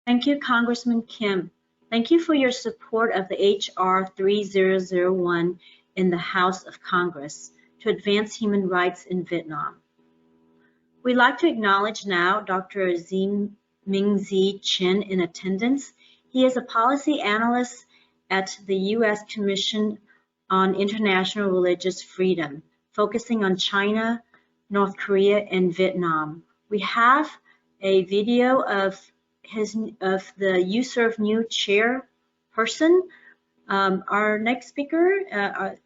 Thank you, Congressman Kim. Thank you for your support of the H.R. 3001 in the House of Congress to advance human rights in Vietnam. We'd like to acknowledge now Dr. Mingzi Chen in attendance. He is a policy analyst at the U.S. Commission on International Religious Freedom, focusing on China, North Korea, and Vietnam. We have a video of the YouServe New chairperson. Our next speaker,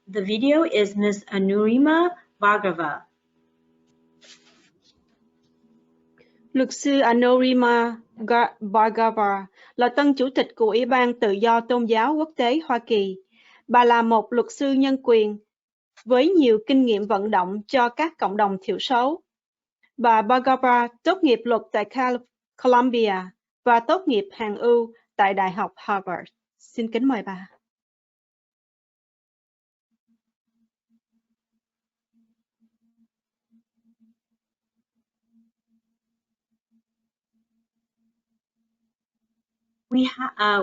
the video is Ms. Anurima Bhargava. Luật sư Anurima Bhargava là tân chủ tịch của Ủy ban Tự do Tôn giáo Quốc tế Hoa Kỳ. Bà là một luật sư nhân quyền với nhiều kinh nghiệm vận động cho các cộng đồng thiểu số. Bà Bhargava tốt nghiệp luật tại Columbia và tốt nghiệp Hàn Ưu tại Đại học Harvard. Xin kính mời bà.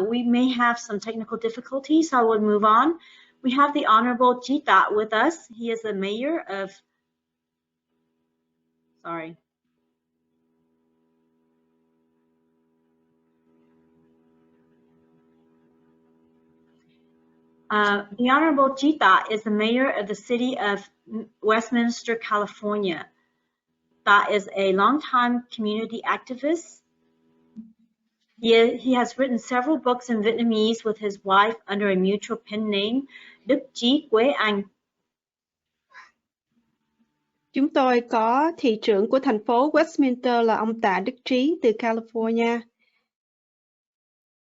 We may have some technical difficulties, so I will move on. We have the Honorable Jita with us. He is the mayor of, the Honorable Jita is the mayor of the city of Westminster, California. Ta is a longtime community activist. He has written several books in Vietnamese with his wife under a mutual pen name, Đức Trí Quế Anh. Chúng tôi có thị trưởng của thành phố Westminster là ông Tạ Đức Trí từ California.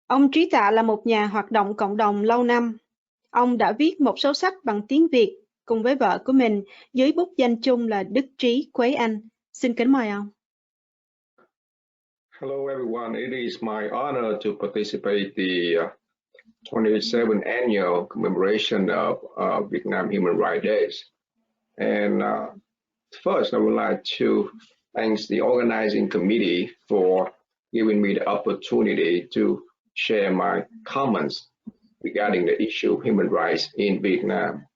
Ông Trí Tạ là một nhà hoạt động cộng đồng lâu năm. Ông đã viết một số sách bằng tiếng Việt cùng với vợ của mình dưới bút danh chung là Đức Trí Quế Anh. Xin kính mời ông. Hello everyone, it is my honor to participate the 27th annual commemoration of Vietnam Human Rights Days. And first I would like to thank the organizing committee for giving me the opportunity to share my comments regarding the issue of human rights in Vietnam.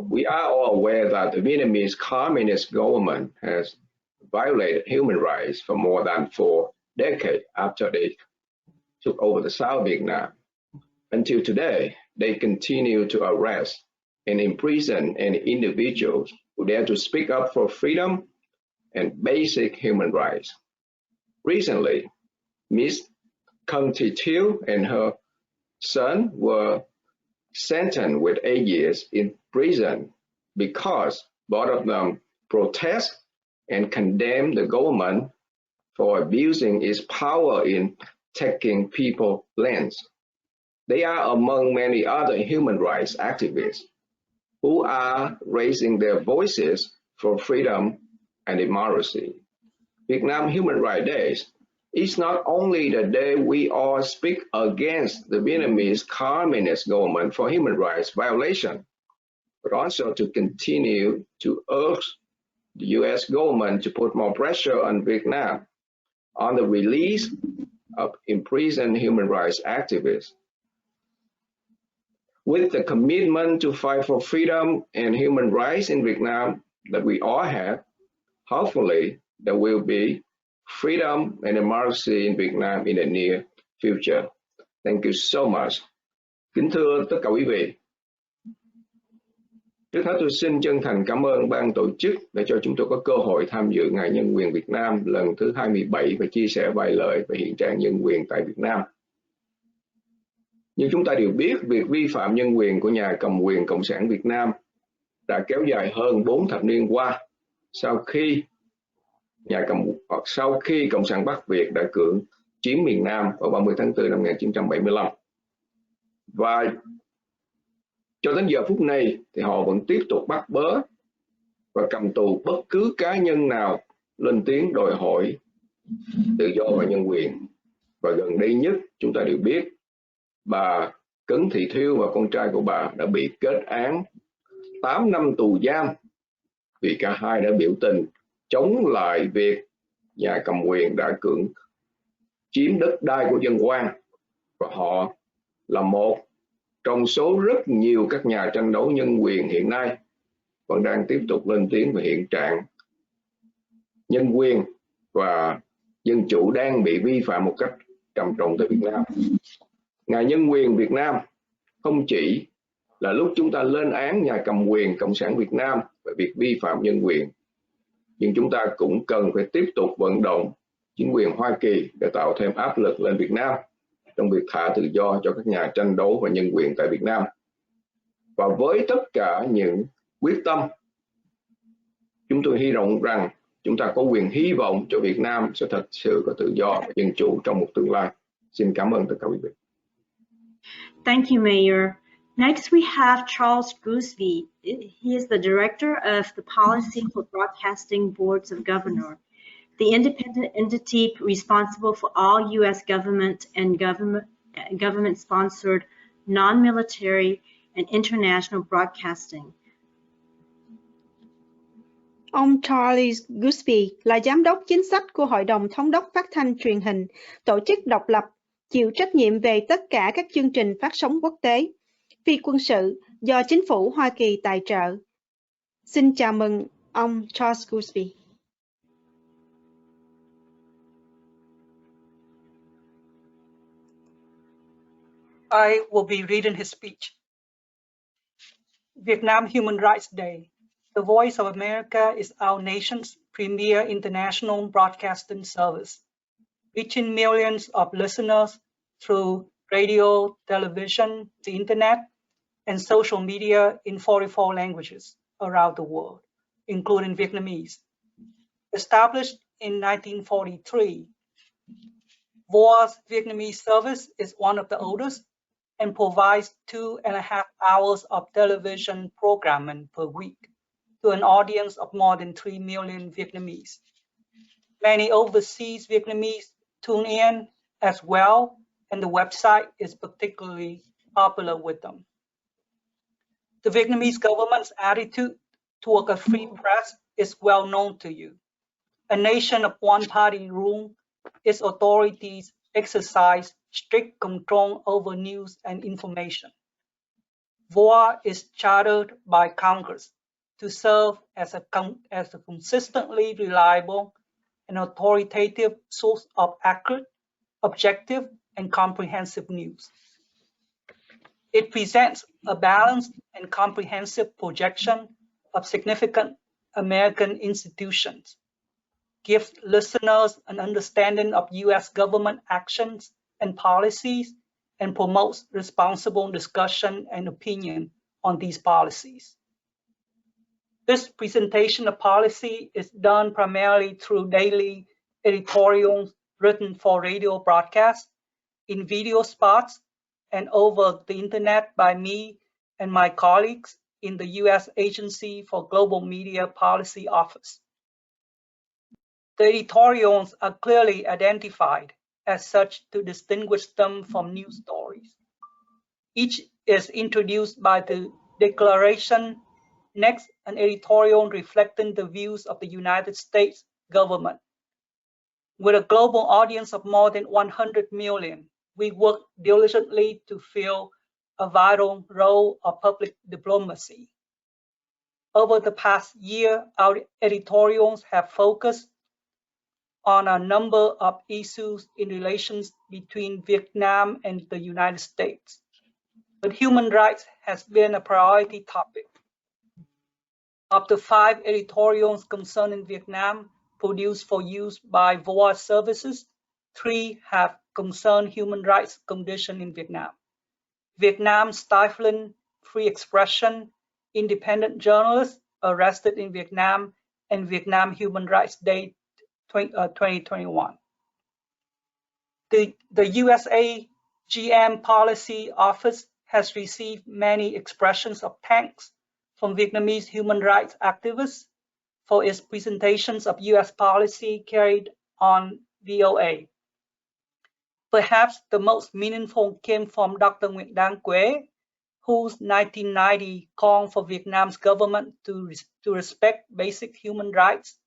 We are all aware that the Vietnamese Communist government has violated human rights for more than 4 decades after they took over the South Vietnam. Until today, they continue to arrest and imprison any individuals who dare to speak up for freedom and basic human rights. Recently, Ms. Kang Thị Thieu and her son were sentenced with 8 years in prison because both of them protest and condemn the government for abusing its power in taking people's lands. They are among many other human rights activists who are raising their voices for freedom and democracy. Vietnam Human Rights Days is not only the day we all speak against the Vietnamese Communist government for human rights violation, but also to continue to urge the U.S. government to put more pressure on Vietnam on the release of imprisoned human rights activists. With the commitment to fight for freedom and human rights in Vietnam that we all have, hopefully there will be freedom and democracy in Vietnam in the near future. Thank you so much. Kính thưa tất cả quý vị, trước hết tôi xin chân thành cảm ơn ban tổ chức đã cho chúng tôi có cơ hội tham dự Ngày Nhân quyền Việt Nam lần thứ 27 và chia sẻ vài lời về hiện trạng nhân quyền tại Việt Nam. Nhưng chúng ta đều biết việc vi phạm nhân quyền của nhà cầm quyền Cộng sản Việt Nam đã kéo dài hơn 4 thập niên qua sau khi Cộng sản Bắc Việt đã cưỡng chiếm miền Nam vào 30 tháng 4 năm 1975. Và cho đến giờ phút này thì họ vẫn tiếp tục bắt bớ và cầm tù bất cứ cá nhân nào lên tiếng đòi hỏi tự do và nhân quyền. Và gần đây nhất chúng ta đều biết bà Cấn Thị Thieu và con trai của bà đã bị kết án 8 năm tù giam vì cả hai đã biểu tình chống lại việc nhà cầm quyền đã cưỡng chiếm đất đai của dân Quan, và họ là một trong số rất nhiều các nhà tranh đấu nhân quyền hiện nay vẫn đang tiếp tục lên tiếng về hiện trạng nhân quyền và dân chủ đang bị vi phạm một cách trầm trọng tại Việt Nam. Ngày Nhân quyền Việt Nam không chỉ là lúc chúng ta lên án nhà cầm quyền Cộng sản Việt Nam về việc vi phạm nhân quyền, nhưng chúng ta cũng cần phải tiếp tục vận động chính quyền Hoa Kỳ để tạo thêm áp lực lên Việt Nam trong việc thả tự do cho các nhà tranh đấu và nhân quyền tại Việt Nam. Và với tất cả những quyết tâm, chúng tôi hy vọng rằng chúng ta có quyền hy vọng cho Việt Nam sẽ thật sự có tự do và dân chủ trong một tương lai. Xin cảm ơn tất cả quý vị. Thank you, Mayor. Next, we have Charles Gooseby. He is the Director of the Policy for Broadcasting Boards of Governors, the independent entity responsible for all U.S. government and government-sponsored, non-military, and international broadcasting. Ông Charles Gooseby là Giám đốc chính sách của Hội đồng Thống đốc Phát thanh Truyền hình, tổ chức độc lập, chịu trách nhiệm về tất cả các chương trình phát sóng quốc tế, phi quân sự do chính phủ Hoa Kỳ tài trợ. Xin chào mừng ông Charles Gooseby. I will be reading his speech. Vietnam Human Rights Day. The Voice of America is our nation's premier international broadcasting service, reaching millions of listeners through radio, television, the internet, and social media in 44 languages around the world, including Vietnamese. Established in 1943, VOA's Vietnamese service is one of the oldest and provides 2.5 hours of television programming per week to an audience of more than 3 million Vietnamese. Many overseas Vietnamese tune in as well, and the website is particularly popular with them. The Vietnamese government's attitude toward a free press is well known to you. A nation of one-party rule, its authorities exercise strict control over news and information. VOA is chartered by Congress to serve as a consistently reliable and authoritative source of accurate, objective, and comprehensive news. It presents a balanced and comprehensive projection of significant American institutions, gives listeners an understanding of U.S. government actions and policies, and promotes responsible discussion and opinion on these policies. This presentation of policy is done primarily through daily editorials written for radio broadcast, in video spots, and over the internet by me and my colleagues in the U.S. Agency for Global Media Policy Office. The editorials are clearly identified as such to distinguish them from news stories. Each is introduced by the declaration. Next, an editorial reflecting the views of the United States government. With a global audience of more than 100 million, we work diligently to fill a vital role of public diplomacy. Over the past year, our editorials have focused on a number of issues in relations between Vietnam and the United States. But human rights has been a priority topic. Of the 5 editorials concerning Vietnam produced for use by VOA services, 3 have concerned human rights condition in Vietnam. Vietnam stifling free expression, independent journalists arrested in Vietnam, and Vietnam Human Rights Day 2021. The USA GM Policy Office has received many expressions of thanks from Vietnamese human rights activists for its presentations of US policy carried on VOA. Perhaps the most meaningful came from Dr. Nguyễn Đan Quế, whose 1990 call for Vietnam's government to respect basic human rights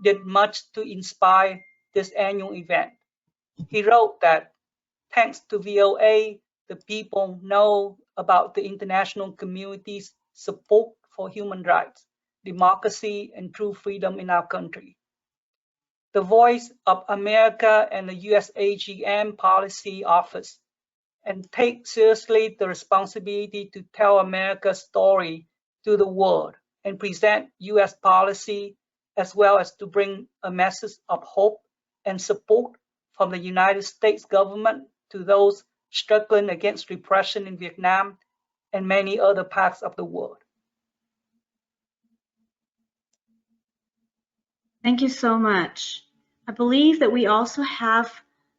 did much to inspire this annual event. He wrote that thanks to VOA, the people know about the international community's support for human rights, democracy, and true freedom in our country. The Voice of America and the USAGM Policy Office and take seriously the responsibility to tell America's story to the world and present US policy as well as to bring a message of hope and support from the United States government to those struggling against repression in Vietnam and many other parts of the world. Thank you so much. I believe that we also have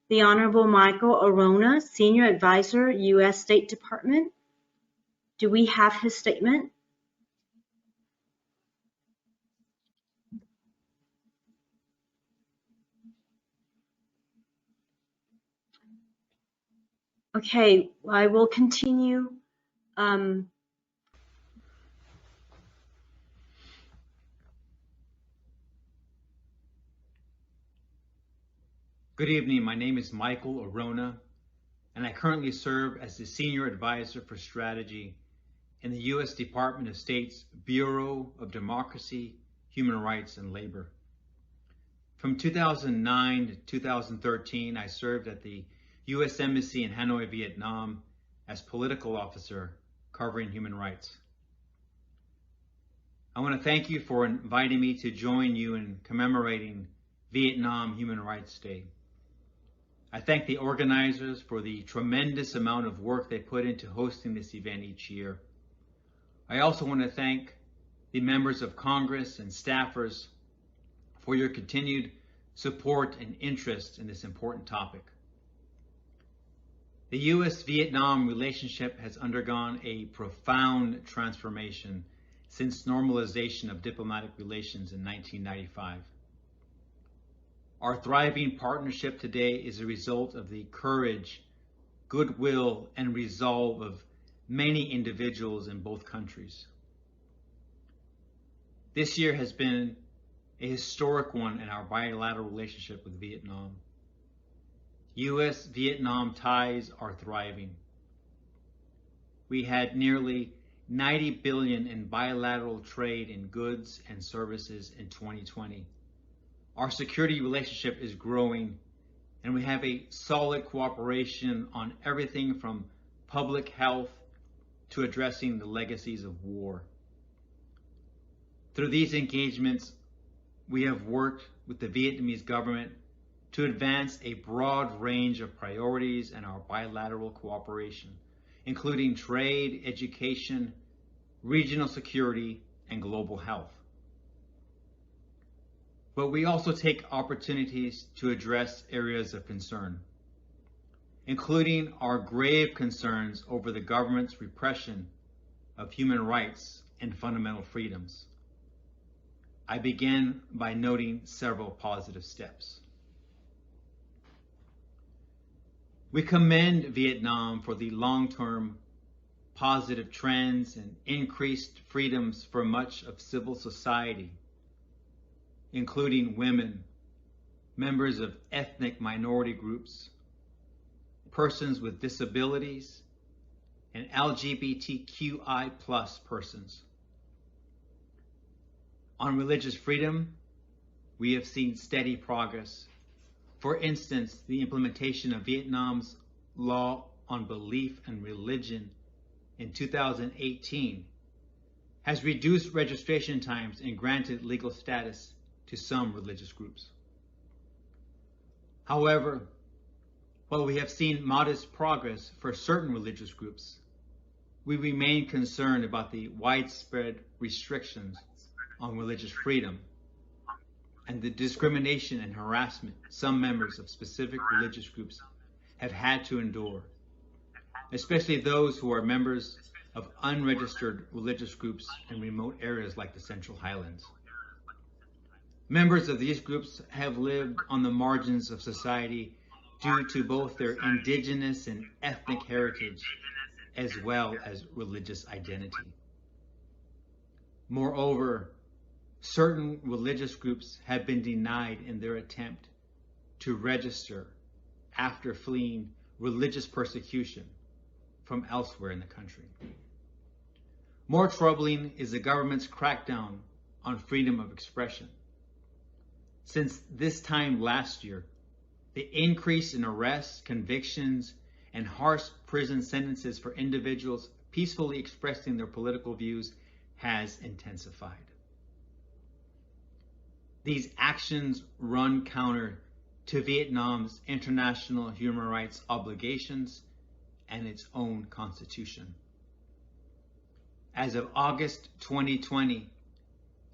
the Honorable Michael Arona, Senior Advisor, U.S. State Department. Do we have his statement? Okay, I will continue. Good evening, my name is Michael Arona, and I currently serve as the Senior Advisor for Strategy in the U.S. Department of State's Bureau of Democracy, Human Rights, and Labor. From 2009 to 2013, I served at the U.S. Embassy in Hanoi, Vietnam, as political officer covering human rights. I want to thank you for inviting me to join you in commemorating Vietnam Human Rights Day. I thank the organizers for the tremendous amount of work they put into hosting this event each year. I also want to thank the members of Congress and staffers for your continued support and interest in this important topic. The U.S.-Vietnam relationship has undergone a profound transformation since normalization of diplomatic relations in 1995. Our thriving partnership today is a result of the courage, goodwill, and resolve of many individuals in both countries. This year has been a historic one in our bilateral relationship with Vietnam. U.S.-Vietnam ties are thriving. We had nearly $90 billion in bilateral trade in goods and services in 2020. Our security relationship is growing, and we have a solid cooperation on everything from public health to addressing the legacies of war. Through these engagements, we have worked with the Vietnamese government to advance a broad range of priorities in our bilateral cooperation, including trade, education, regional security, and global health. But we also take opportunities to address areas of concern, including our grave concerns over the government's repression of human rights and fundamental freedoms. I begin by noting several positive steps. We commend Vietnam for the long-term positive trends and increased freedoms for much of civil society, including women, members of ethnic minority groups, persons with disabilities, and LGBTQI+ persons. On religious freedom, we have seen steady progress. For instance, the implementation of Vietnam's law on belief and religion in 2018 has reduced registration times and granted legal status to some religious groups. However, while we have seen modest progress for certain religious groups, we remain concerned about the widespread restrictions on religious freedom and the discrimination and harassment some members of specific religious groups have had to endure, especially those who are members of unregistered religious groups in remote areas like the Central Highlands. Members of these groups have lived on the margins of society due to both their indigenous and ethnic heritage, as well as religious identity. Moreover, certain religious groups have been denied in their attempt to register after fleeing religious persecution from elsewhere in the country. More troubling is the government's crackdown on freedom of expression. Since this time last year, the increase in arrests, convictions, and harsh prison sentences for individuals peacefully expressing their political views has intensified. These actions run counter to Vietnam's international human rights obligations and its own constitution. As of August 2020,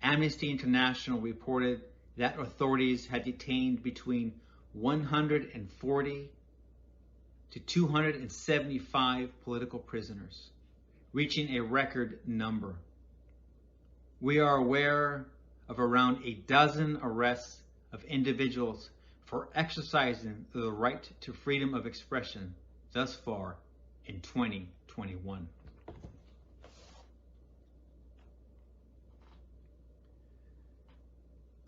Amnesty International reported that authorities had detained between 140 to 275 political prisoners, reaching a record number. We are aware of around a dozen arrests of individuals for exercising the right to freedom of expression thus far in 2021.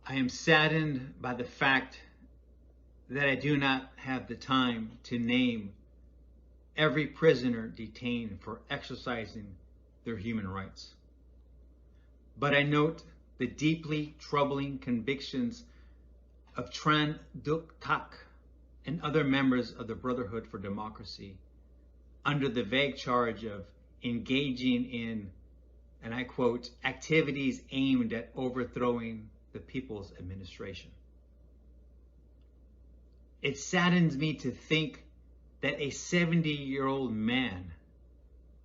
I am saddened by the fact that I do not have the time to name every prisoner detained for exercising their human rights. But I note the deeply troubling convictions of Tran Duc Thach and other members of the Brotherhood for Democracy under the vague charge of engaging in, and I quote, activities aimed at overthrowing the People's Administration. It saddens me to think that a 70-year-old man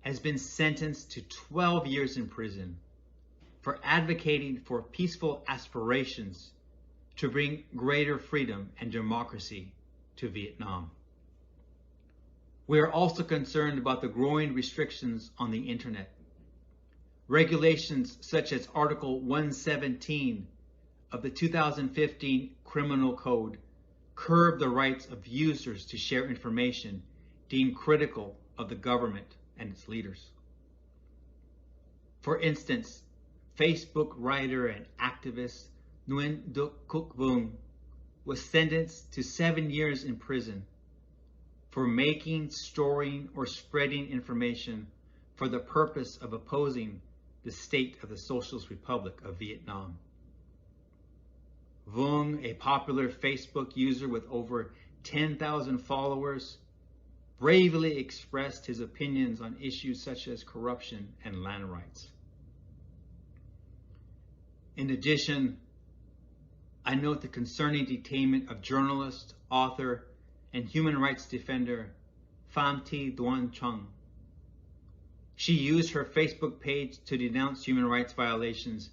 has been sentenced to 12 years in prison for advocating for peaceful aspirations to bring greater freedom and democracy to Vietnam. We are also concerned about the growing restrictions on the internet. Regulations such as Article 117 of the 2015 Criminal Code curb the rights of users to share information deemed critical of the government and its leaders. For instance, Facebook writer and activist Nguyen Duc Cuc Vung was sentenced to 7 years in prison for making, storing, or spreading information for the purpose of opposing the state of the Socialist Republic of Vietnam. Vung, a popular Facebook user with over 10,000 followers, bravely expressed his opinions on issues such as corruption and land rights. In addition, I note the concerning detainment of journalist, author, and human rights defender Pham Thi Duan Chung. She used her Facebook page to denounce human rights violations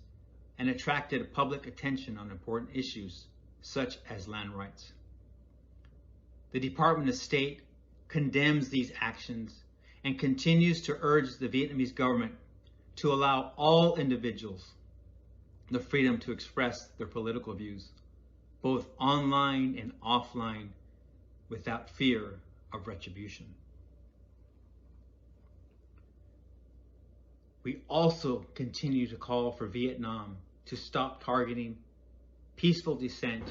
and attracted public attention on important issues such as land rights. The Department of State condemns these actions and continues to urge the Vietnamese government to allow all individuals the freedom to express their political views, both online and offline, without fear of retribution. We also continue to call for Vietnam to stop targeting peaceful dissent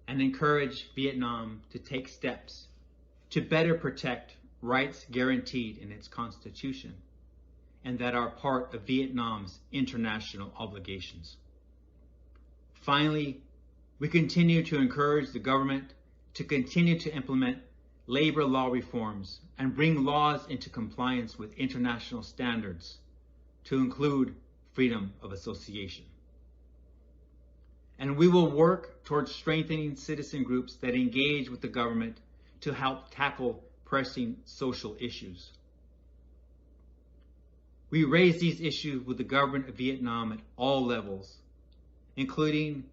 and encourage Vietnam to take steps to better protect rights guaranteed in its constitution and that are part of Vietnam's international obligations. Finally, we continue to encourage the government to continue to implement labor law reforms and bring laws into compliance with international standards, to include freedom of association. And we will work towards strengthening citizen groups that engage with the government to help tackle pressing social issues. We raise these issues with the government of Vietnam at all levels, including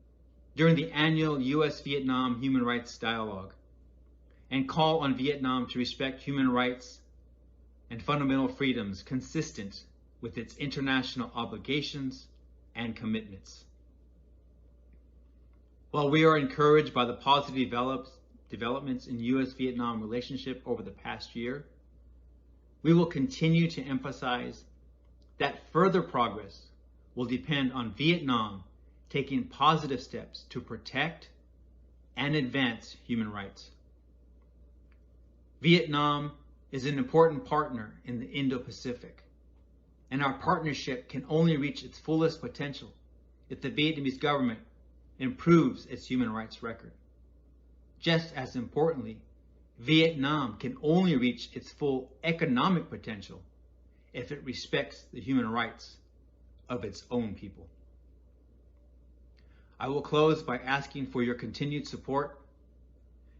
during the annual U.S.-Vietnam Human Rights Dialogue, and call on Vietnam to respect human rights and fundamental freedoms consistent with its international obligations and commitments. While we are encouraged by the positive developments in U.S.-Vietnam relationship over the past year, we will continue to emphasize that further progress will depend on Vietnam taking positive steps to protect and advance human rights. Vietnam is an important partner in the Indo-Pacific, and our partnership can only reach its fullest potential if the Vietnamese government improves its human rights record. Just as importantly, Vietnam can only reach its full economic potential if it respects the human rights of its own people. I will close by asking for your continued support.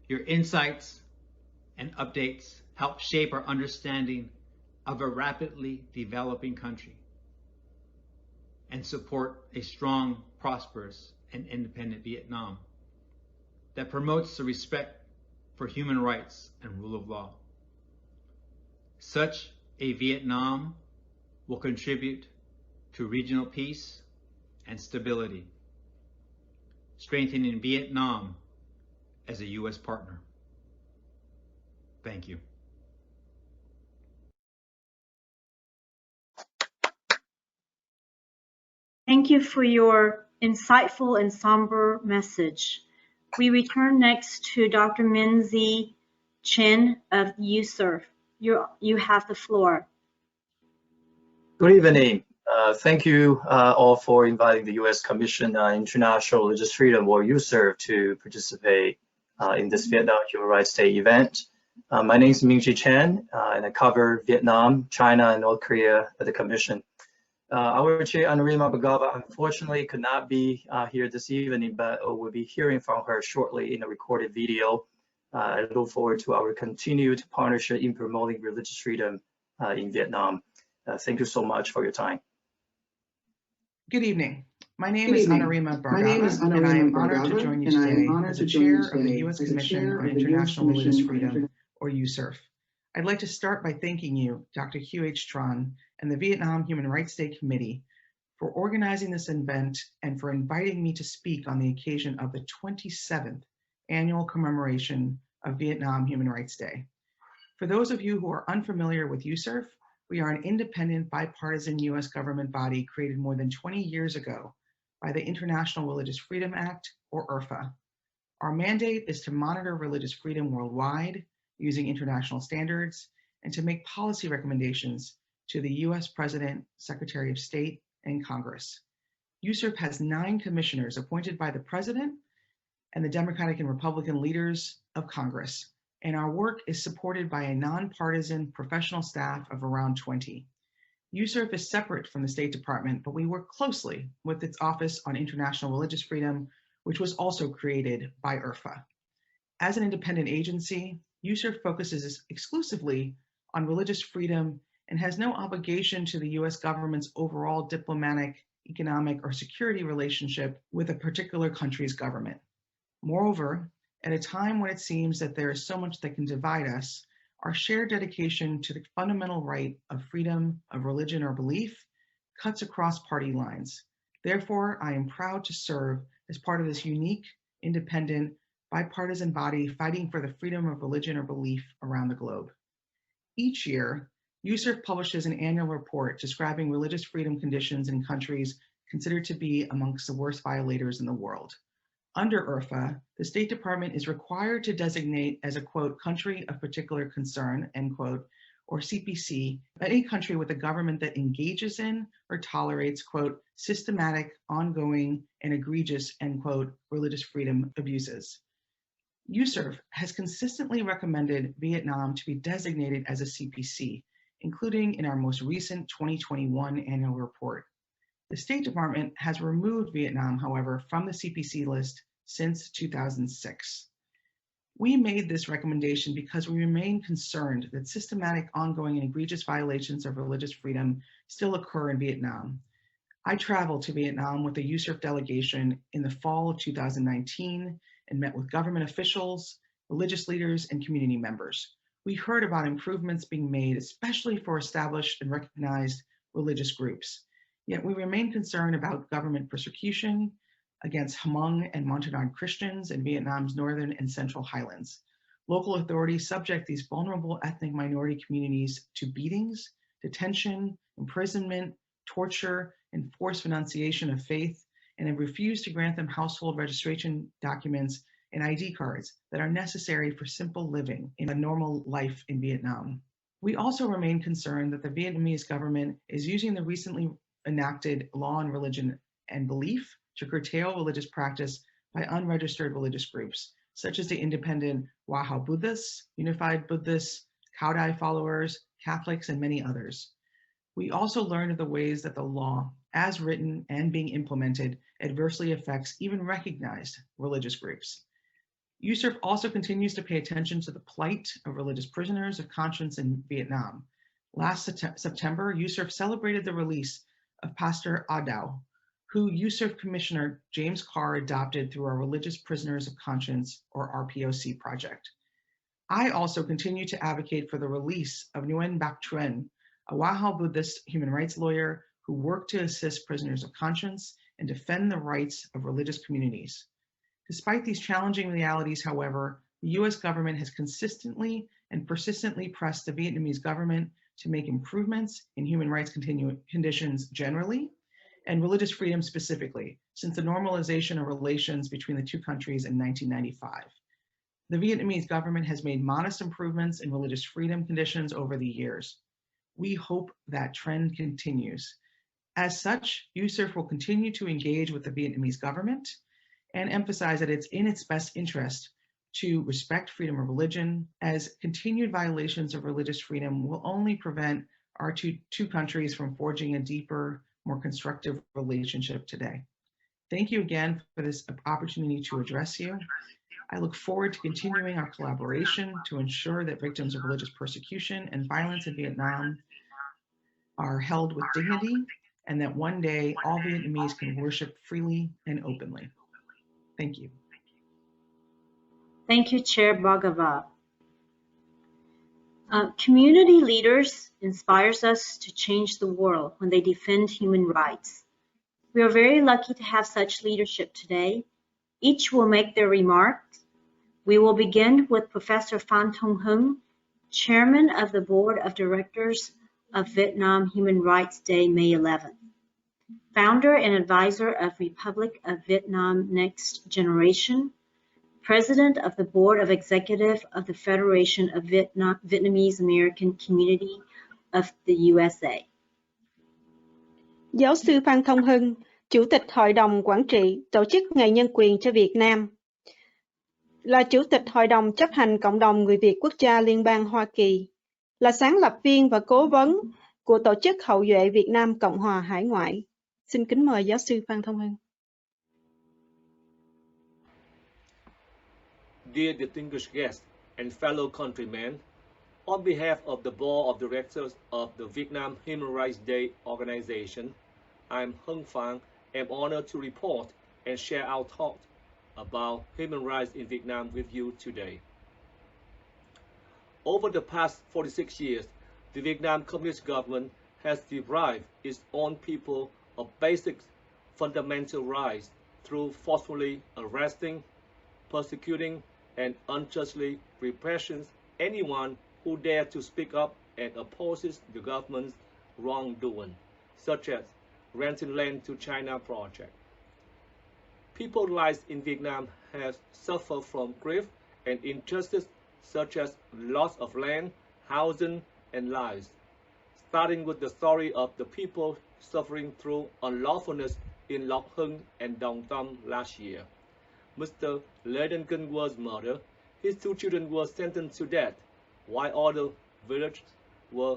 Your insights and updates help shape our understanding of a rapidly developing country and support a strong, prosperous, and independent Vietnam that promotes the respect for human rights and rule of law. Such a Vietnam will contribute to regional peace and stability, strengthening Vietnam as a U.S. partner. Thank you. Thank you for your insightful and somber message. We return next to Dr. Minzy Chen of USERF. You have the floor. Good evening. Thank you all for inviting the U.S. Commission on International Religious Freedom, or USERF, to participate in this Vietnam Human Rights Day event. My name is Minzy Chen, and I cover Vietnam, China, and North Korea at the Commission. Our chair, Anurima Bhagava, unfortunately could not be here this evening, but we'll be hearing from her shortly in a recorded video. I look forward to our continued partnership in promoting religious freedom in Vietnam. Thank you so much for your time. Good evening. My name is Anurima Bhargava, and I am honored to join you today as the chair of the U.S. Commission on International Religious Freedom, or USERF. I'd like to start by thanking you, Dr. Hugh H. Tran, and the Vietnam Human Rights Day Committee for organizing this event and for inviting me to speak on the occasion of the 27th annual commemoration of Vietnam Human Rights Day. For those of you who are unfamiliar with USERF, we are an independent, bipartisan U.S. government body created more than 20 years ago by the International Religious Freedom Act, or IRFA. Our mandate is to monitor religious freedom worldwide using international standards and to make policy recommendations to the U.S. President, Secretary of State, and Congress. USERF has 9 commissioners appointed by the President and the Democratic and Republican leaders of Congress, and our work is supported by a nonpartisan professional staff of around 20. USERF is separate from the State Department, but we work closely with its Office on International Religious Freedom, which was also created by IRFA. As an independent agency, USERF focuses exclusively on religious freedom and has no obligation to the US government's overall diplomatic, economic, or security relationship with a particular country's government. Moreover, at a time when it seems that there is so much that can divide us, our shared dedication to the fundamental right of freedom of religion or belief cuts across party lines. Therefore, I am proud to serve as part of this unique, independent, bipartisan body fighting for the freedom of religion or belief around the globe. Each year, USERF publishes an annual report describing religious freedom conditions in countries considered to be amongst the worst violators in the world. Under IRFA, the State Department is required to designate as a, quote, country of particular concern, end quote, or CPC, any country with a government that engages in or tolerates, quote, systematic, ongoing, and egregious, end quote, religious freedom abuses. USERF has consistently recommended Vietnam to be designated as a CPC, including in our most recent 2021 annual report. The State Department has removed Vietnam, however, from the CPC list since 2006. We made this recommendation because we remain concerned that systematic, ongoing, and egregious violations of religious freedom still occur in Vietnam. I traveled to Vietnam with the USERF delegation in the fall of 2019 and met with government officials, religious leaders, and community members. We heard about improvements being made, especially for established and recognized religious groups. Yet we remain concerned about government persecution against Hmong and Montagnard Christians in Vietnam's northern and central highlands. Local authorities subject these vulnerable ethnic minority communities to beatings, detention, imprisonment, torture, and forced renunciation of faith, and have refused to grant them household registration documents and ID cards that are necessary for simple living in a normal life in Vietnam. We also remain concerned that the Vietnamese government is using the recently enacted law on religion and belief to curtail religious practice by unregistered religious groups, such as the independent Wahha Buddhists, Unified Buddhists, Cao Dai followers, Catholics, and many others. We also learned of the ways that the law, as written and being implemented, adversely affects even recognized religious groups. USCIRF also continues to pay attention to the plight of religious prisoners of conscience in Vietnam. Last September, USCIRF celebrated the release of Pastor Adao, who USCIRF Commissioner James Carr adopted through our Religious Prisoners of Conscience, or RPOC project. I also continue to advocate for the release of Nguyen Bac Truyen, a Wahha Buddhist human rights lawyer who worked to assist prisoners of conscience and defend the rights of religious communities. Despite these challenging realities, however, the US government has consistently and persistently pressed the Vietnamese government to make improvements in human rights conditions generally and religious freedom specifically, since the normalization of relations between the two countries in 1995. The Vietnamese government has made modest improvements in religious freedom conditions over the years. We hope that trend continues. As such, USCIRF will continue to engage with the Vietnamese government and emphasize that it's in its best interest to respect freedom of religion, as continued violations of religious freedom will only prevent our two countries from forging a deeper, more constructive relationship today. Thank you again for this opportunity to address you. I look forward to continuing our collaboration to ensure that victims of religious persecution and violence in Vietnam are held with dignity, and that one day all Vietnamese can worship freely and openly. Thank you. Thank you, Chair Bhagava. Community leaders inspires us to change the world when they defend human rights. We are very lucky to have such leadership today. Each will make their remarks. We will begin with Professor Phan Thông Hung, Chairman of the Board of Directors of Vietnam Human Rights Day, May 11th. Founder and advisor of Republic of Vietnam Next Generation, President of the Board of Executive of the Federation of Vietnamese American Community of the USA. Giáo sư Phan Thông Hưng, Chủ tịch Hội đồng Quản trị Tổ chức Ngày Nhân quyền cho Việt Nam, là Chủ tịch Hội đồng chấp hành Cộng đồng Người Việt Quốc gia Liên bang Hoa Kỳ, là sáng lập viên và cố vấn của Tổ chức Hậu duệ Việt Nam Cộng hòa Hải ngoại. Xin kính mời giáo sư Phan Thông Hưng. Dear distinguished guests and fellow countrymen, on behalf of the Board of Directors of the Vietnam Human Rights Day organization, I'm Hung Phan, am honored to report and share our thoughts about human rights in Vietnam with you today. Over the past 46 years, the Vietnam Communist government has deprived its own people of basic fundamental rights through forcefully arresting, persecuting, and unjustly repressing anyone who dares to speak up and opposes the government's wrongdoing, such as renting land to China project. People's lives in Vietnam have suffered from grief and injustice such as loss of land, housing, and lives, starting with the story of the people suffering through unlawfulness in Loc Hưng and Dong Tam last year. Mr. Lê Đình Kinh was murdered. His two children were sentenced to death, while other villagers were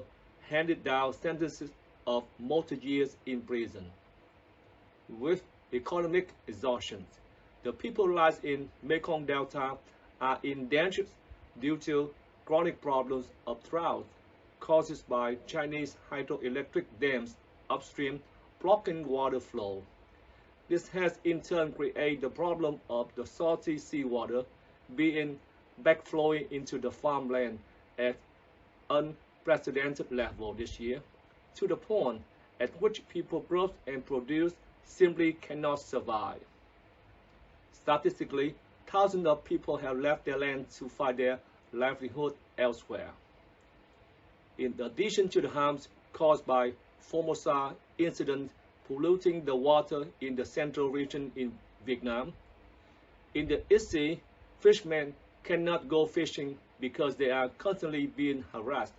handed down sentences of multiple years in prison. With economic exhaustion, the people's lives in Mekong Delta are in danger due to chronic problems of drought caused by Chinese hydroelectric dams upstream blocking water flow. This has in turn created the problem of the salty seawater being backflowing into the farmland at unprecedented level this year, to the point at which people growth and produce simply cannot survive. Statistically, thousands of people have left their land to find their livelihood elsewhere. In addition to the harms caused by Formosa incident polluting the water in the central region in Vietnam, in the East Sea, fishermen cannot go fishing because they are constantly being harassed.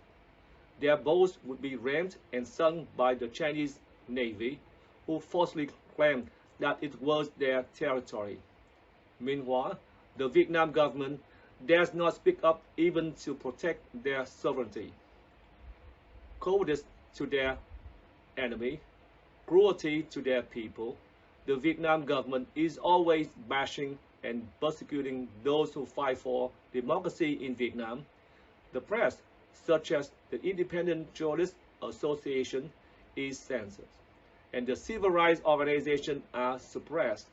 Their boats would be rammed and sunk by the Chinese Navy, who falsely claimed that it was their territory. Meanwhile, the Vietnam government dares not speak up even to protect their sovereignty. Cowardice to their enemy, cruelty to their people, the Vietnam government is always bashing and persecuting those who fight for democracy in Vietnam. The press, such as the Independent Journalists Association, is censored, and the civil rights organizations are suppressed.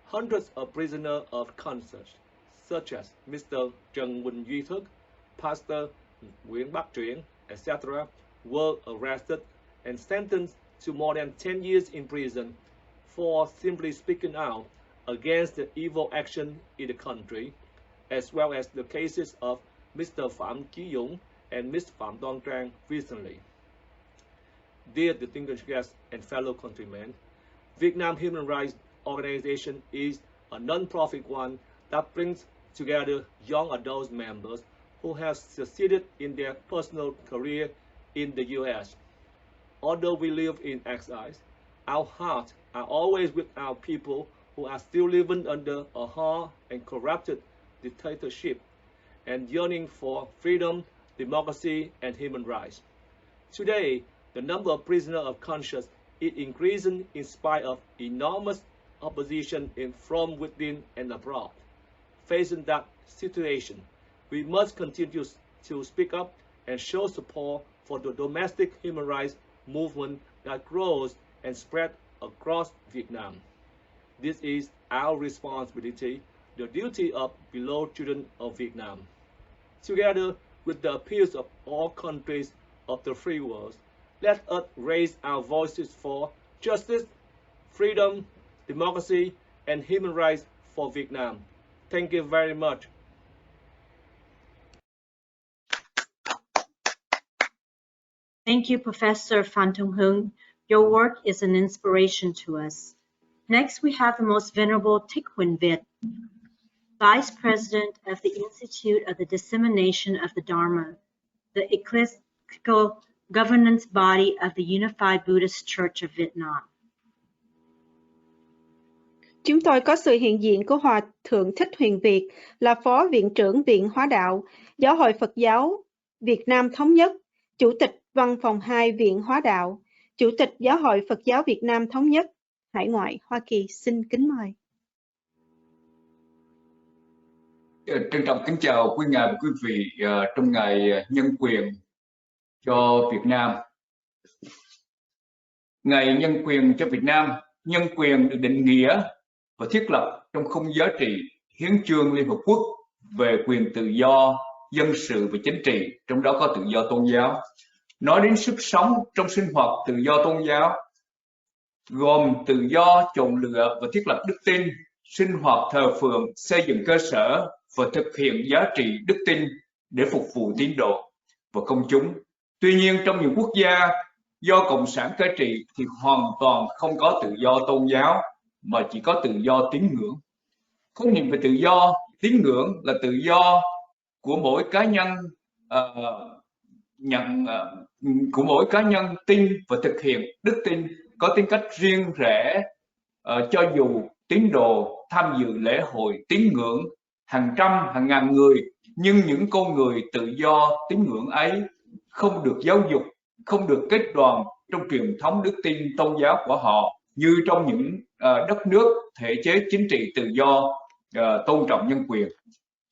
Hundreds of prisoners of conscience, such as Mr. Trần Huỳnh Duy Thức, Pastor Nguyễn Bắc Truyện, etc., were arrested and sentenced to more than 10 years in prison for simply speaking out against the evil action in the country, as well as the cases of Mr. Phạm Chí Dũng and Ms. Phạm Đoan Trang recently. Dear distinguished guests and fellow countrymen, Vietnam Human Rights Organization is a non-profit one that brings together young adult members who have succeeded in their personal career in the U.S. Although we live in exile, our hearts are always with our people who are still living under a hard and corrupted dictatorship and yearning for freedom, democracy, and human rights. Today, the number of prisoners of conscience is increasing in spite of enormous opposition from within and abroad. Facing that situation, we must continue to speak up and show support for the domestic human rights movement that grows and spreads across Vietnam. This is our responsibility, the duty of beloved children of Vietnam. Together with the appeals of all countries of the free world, let us raise our voices for justice, freedom, democracy, and human rights for Vietnam. Thank you very much. Thank you, Professor Phan Thông Hưng. Your work is an inspiration to us. Next, we have the Most Venerable Thích Huỳnh Việt, Vice President of the Institute of the Dissemination of the Dharma, the ecclesiastical governance body of the Unified Buddhist Church of Vietnam. Chúng tôi có sự hiện diện của Hòa Thượng Thích Huỳnh Việt, là Phó Viện trưởng Viện Hóa Đạo, Giáo hội Phật giáo Việt Nam Thống nhất, Chủ tịch Văn phòng 2 Viện Hóa Đạo, Chủ tịch Giáo hội Phật giáo Việt Nam Thống nhất, Hải ngoại Hoa Kỳ. Xin kính mời. Trân trọng kính chào quý ngài và quý vị trong ngày nhân quyền cho Việt Nam. Ngày nhân quyền cho Việt Nam, nhân quyền được định nghĩa và thiết lập trong khung giá trị Hiến chương Liên Hợp Quốc về quyền tự do, dân sự và chính trị, trong đó có tự do tôn giáo. Nói đến sức sống trong sinh hoạt tự do tôn giáo, gồm tự do chọn lựa và thiết lập đức tin, sinh hoạt thờ phượng, xây dựng cơ sở và thực hiện giá trị đức tin để phục vụ tín đồ và công chúng. Tuy nhiên, trong nhiều quốc gia do Cộng sản cai trị thì hoàn toàn không có tự do tôn giáo mà chỉ có tự do tín ngưỡng. Khái niệm về tự do tín ngưỡng là tự do của mỗi cá nhân của mỗi cá nhân tin và thực hiện đức tin có tính cách riêng rẽ, cho dù tín đồ tham dự lễ hội tín ngưỡng hàng trăm hàng ngàn người, nhưng những con người tự do tín ngưỡng ấy không được giáo dục, không được kết đoàn trong truyền thống đức tin tôn giáo của họ như trong những đất nước thể chế chính trị tự do tôn trọng nhân quyền.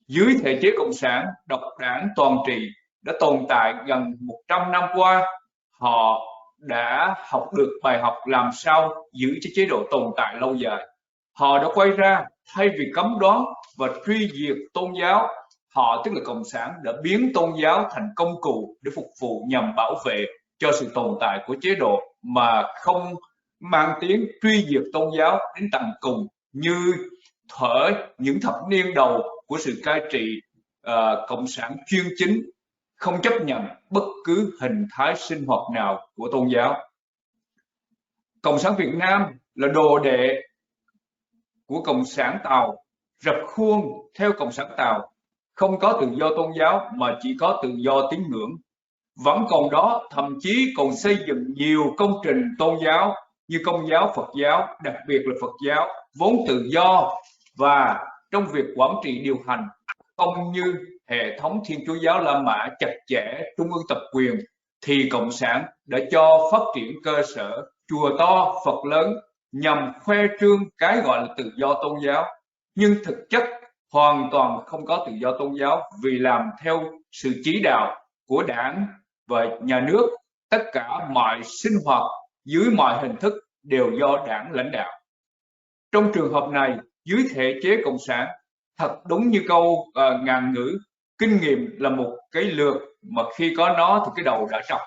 Dưới thể chế cộng sản độc đảng toàn trị đã tồn tại gần 100 năm qua, họ đã học được bài học làm sao giữ cho chế độ tồn tại lâu dài. Họ đã quay ra, thay vì cấm đoán và truy diệt tôn giáo, họ tức là Cộng sản đã biến tôn giáo thành công cụ để phục vụ nhằm bảo vệ cho sự tồn tại của chế độ mà không mang tiếng truy diệt tôn giáo đến tận cùng như những thập niên đầu của sự cai trị Cộng sản chuyên chính, không chấp nhận bất cứ hình thái sinh hoạt nào của tôn giáo. Cộng sản Việt Nam là đồ đệ của Cộng sản Tàu rập khuôn theo Cộng sản Tàu, không có tự do tôn giáo mà chỉ có tự do tín ngưỡng. Vẫn còn đó, thậm chí còn xây dựng nhiều công trình tôn giáo như Công giáo, Phật giáo, đặc biệt là Phật giáo, vốn tự do và trong việc quản trị điều hành, không như hệ thống Thiên Chúa giáo La Mã chặt chẽ, trung ương tập quyền, thì Cộng sản đã cho phát triển cơ sở chùa to, Phật lớn nhằm khoe trương cái gọi là tự do tôn giáo. Nhưng thực chất hoàn toàn không có tự do tôn giáo vì làm theo sự chỉ đạo của Đảng và nhà nước. Tất cả mọi sinh hoạt dưới mọi hình thức đều do Đảng lãnh đạo. Trong trường hợp này, dưới thể chế cộng sản, thật đúng như câu ngạn ngữ, kinh nghiệm là một cái lược mà khi có nó thì cái đầu đã trọc.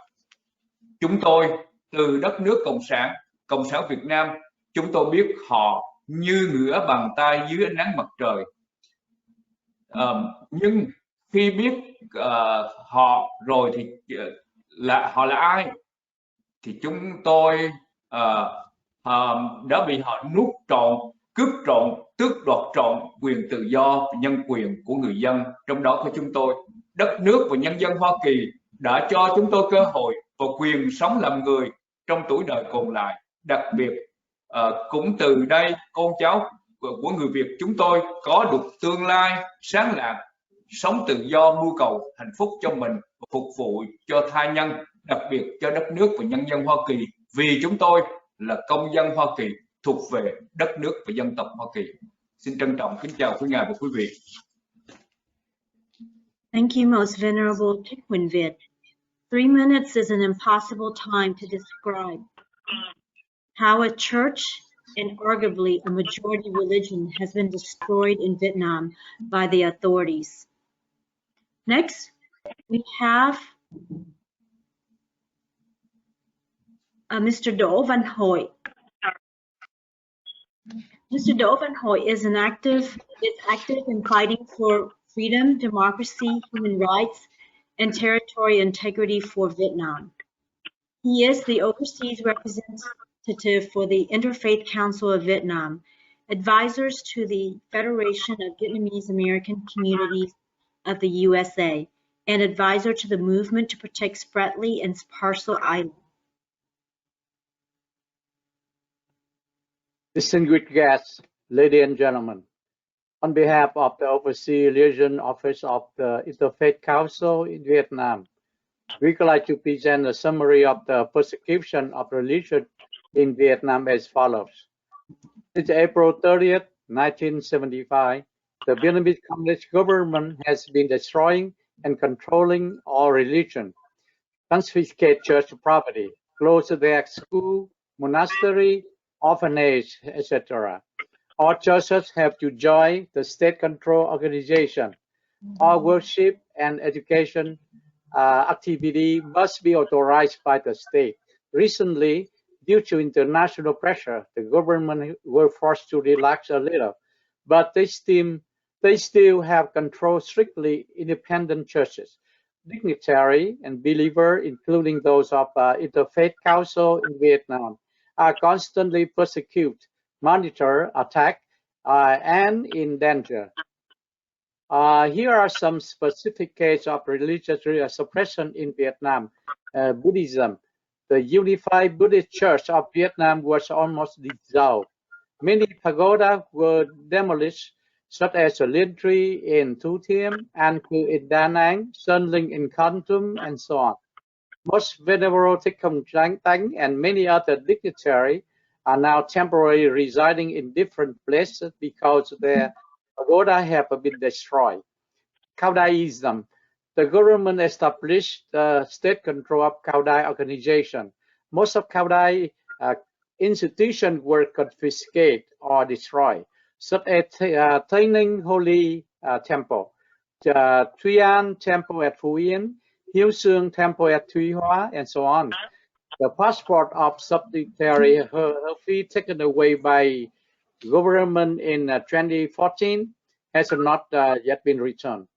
Chúng tôi từ đất nước Cộng sản Việt Nam, chúng tôi biết họ như ngửa bàn tay dưới ánh nắng mặt trời. Nhưng khi biết họ rồi thì họ là ai thì chúng tôi đã bị họ nuốt trọn, cướp trọn, tước đoạt trọn quyền tự do và nhân quyền của người dân, trong đó có chúng tôi. Đất nước và nhân dân Hoa Kỳ đã cho chúng tôi cơ hội và quyền sống làm người trong tuổi đời còn lại. Đặc biệt cũng từ đây con cháu của người Việt chúng tôi có được tương lai sáng lạng, sống tự do, mưu cầu hạnh phúc cho mình, phục vụ cho tha nhân, đặc biệt cho đất nước và nhân dân Hoa Kỳ, vì chúng tôi là công dân Hoa Kỳ thuộc về đất nước và dân tộc Hoa Kỳ. Xin trân trọng kính chào quý ngài và quý vị. Thank you, Most Venerable Thích Quỳnh Việt. 3 minutes is an impossible time to describe how a church and arguably a majority religion has been destroyed in Vietnam by the authorities. Next, we have Mr. Đỗ Văn Hội. Mr. Đỗ Văn Hội is active in fighting for freedom, democracy, human rights, and territorial integrity for Vietnam. He is the overseas representative for the Interfaith Council of Vietnam, advisors to the Federation of Vietnamese American Communities of the USA, and advisor to the movement to protect Spratly and Parcel Island. Distinguished guests, ladies and gentlemen, on behalf of the Overseas Liaison Office of the Interfaith Council in Vietnam, we would like to present a summary of the persecution of religion in Vietnam as follows. Since April 30th, 1975, the Vietnamese Communist government has been destroying and controlling all religion, confiscate church property, close their school, monastery, orphanage, etc. All churches have to join the state-controlled organization. All worship and education activity must be authorized by the state. Recently, due to international pressure, the government were forced to relax a little, but they still have control strictly independent churches. Dignitary and believer, including those of Interfaith Council in Vietnam, are constantly persecuted, monitored, attacked, and in danger. Here are some specific cases of religious suppression in Vietnam. Buddhism. The Unified Buddhist Church of Vietnam was almost dissolved. Many pagodas were demolished, such as the Liên Tri in Thủ Thiêm, An Cư in Da Nang, Sơn Linh in Kon Tum, and so on. Most Venerable Thích Công Tánh and many other dignitaries are now temporarily residing in different places because their pagoda have been destroyed. Cao Daiism. The government established the state control of Cao Dai organization. Most of Cao Dai institutions were confiscated or destroyed, such as Tây Ninh Holy Temple, Thuy An Temple at Phú Yên, Hiếu Xương Temple at Thuy Hóa, and so on. The passport of subsidiary Herphi taken away by government in 2014 has not yet been returned.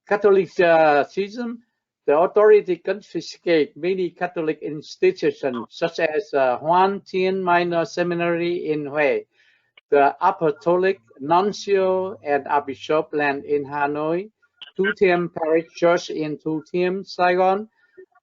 Catholicism, the authority confiscate many Catholic institutions such as Hoan Tien Minor Seminary in Hue, the Apostolic Nuncio and Archbishop land in Hanoi, Tu Thiem Parish Church in Tu Thiem, Saigon,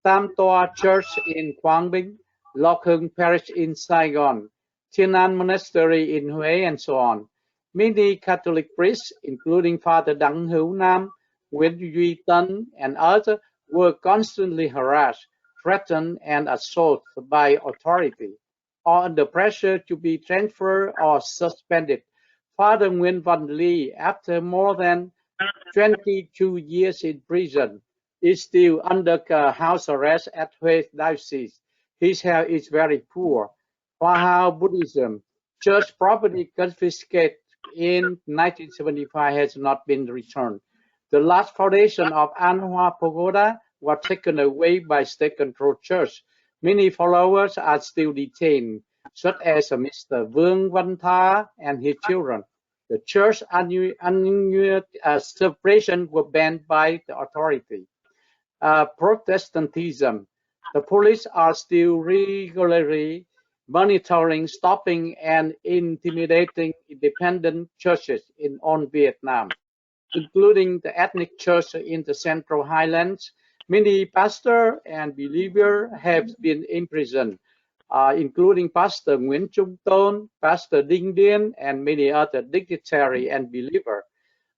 Tam Toa Church in Quang Binh, Loc Hưng Parish in Saigon, Thiên An Monastery in Huế, and so on. Many Catholic priests, including Father Đặng Hữu Nam, Nguyễn Duy Tân, and others, were constantly harassed, threatened, and assaulted by authority, or under pressure to be transferred or suspended. Father Nguyễn Văn Ly, after more than 22 years in prison, is still under house arrest at Huế Diocese. His health is very poor. Hoa Hao Buddhism, church property confiscated in 1975 has not been returned. The last foundation of An Hoa Pagoda was taken away by state-controlled church. Many followers are still detained, such as Mr. Vương Văn Tha and his children. The church annual celebration were banned by the authority. Protestantism. The police are still regularly monitoring, stopping, and intimidating independent churches on Vietnam, including the ethnic church in the Central Highlands. Many pastors and believers have been imprisoned, including Pastor Nguyễn Trung Tôn, Pastor Đinh Điên, and many other dignitaries and believers.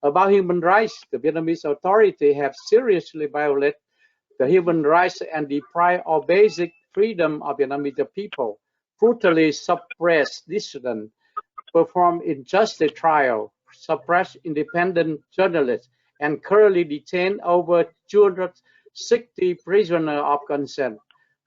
About human rights, the Vietnamese authorities have seriously violated the human rights and deprived of basic freedom of Vietnamese people, brutally suppressed dissidents, performed injustice trial, suppressed independent journalists, and currently detained over 260 prisoners of consent.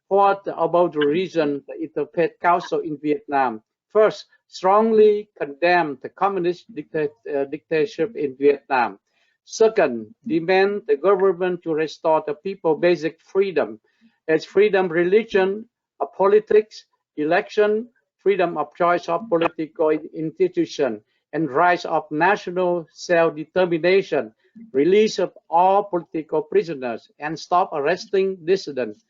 What about the reason the Interfaith Council in Vietnam? First, strongly condemn the communist dictatorship in Vietnam. Second, demand the government to restore the people basic freedom, as freedom, religion, of politics, election, freedom of choice of political institution, and rights of national self-determination, release of all political prisoners, and stop arresting dissidents.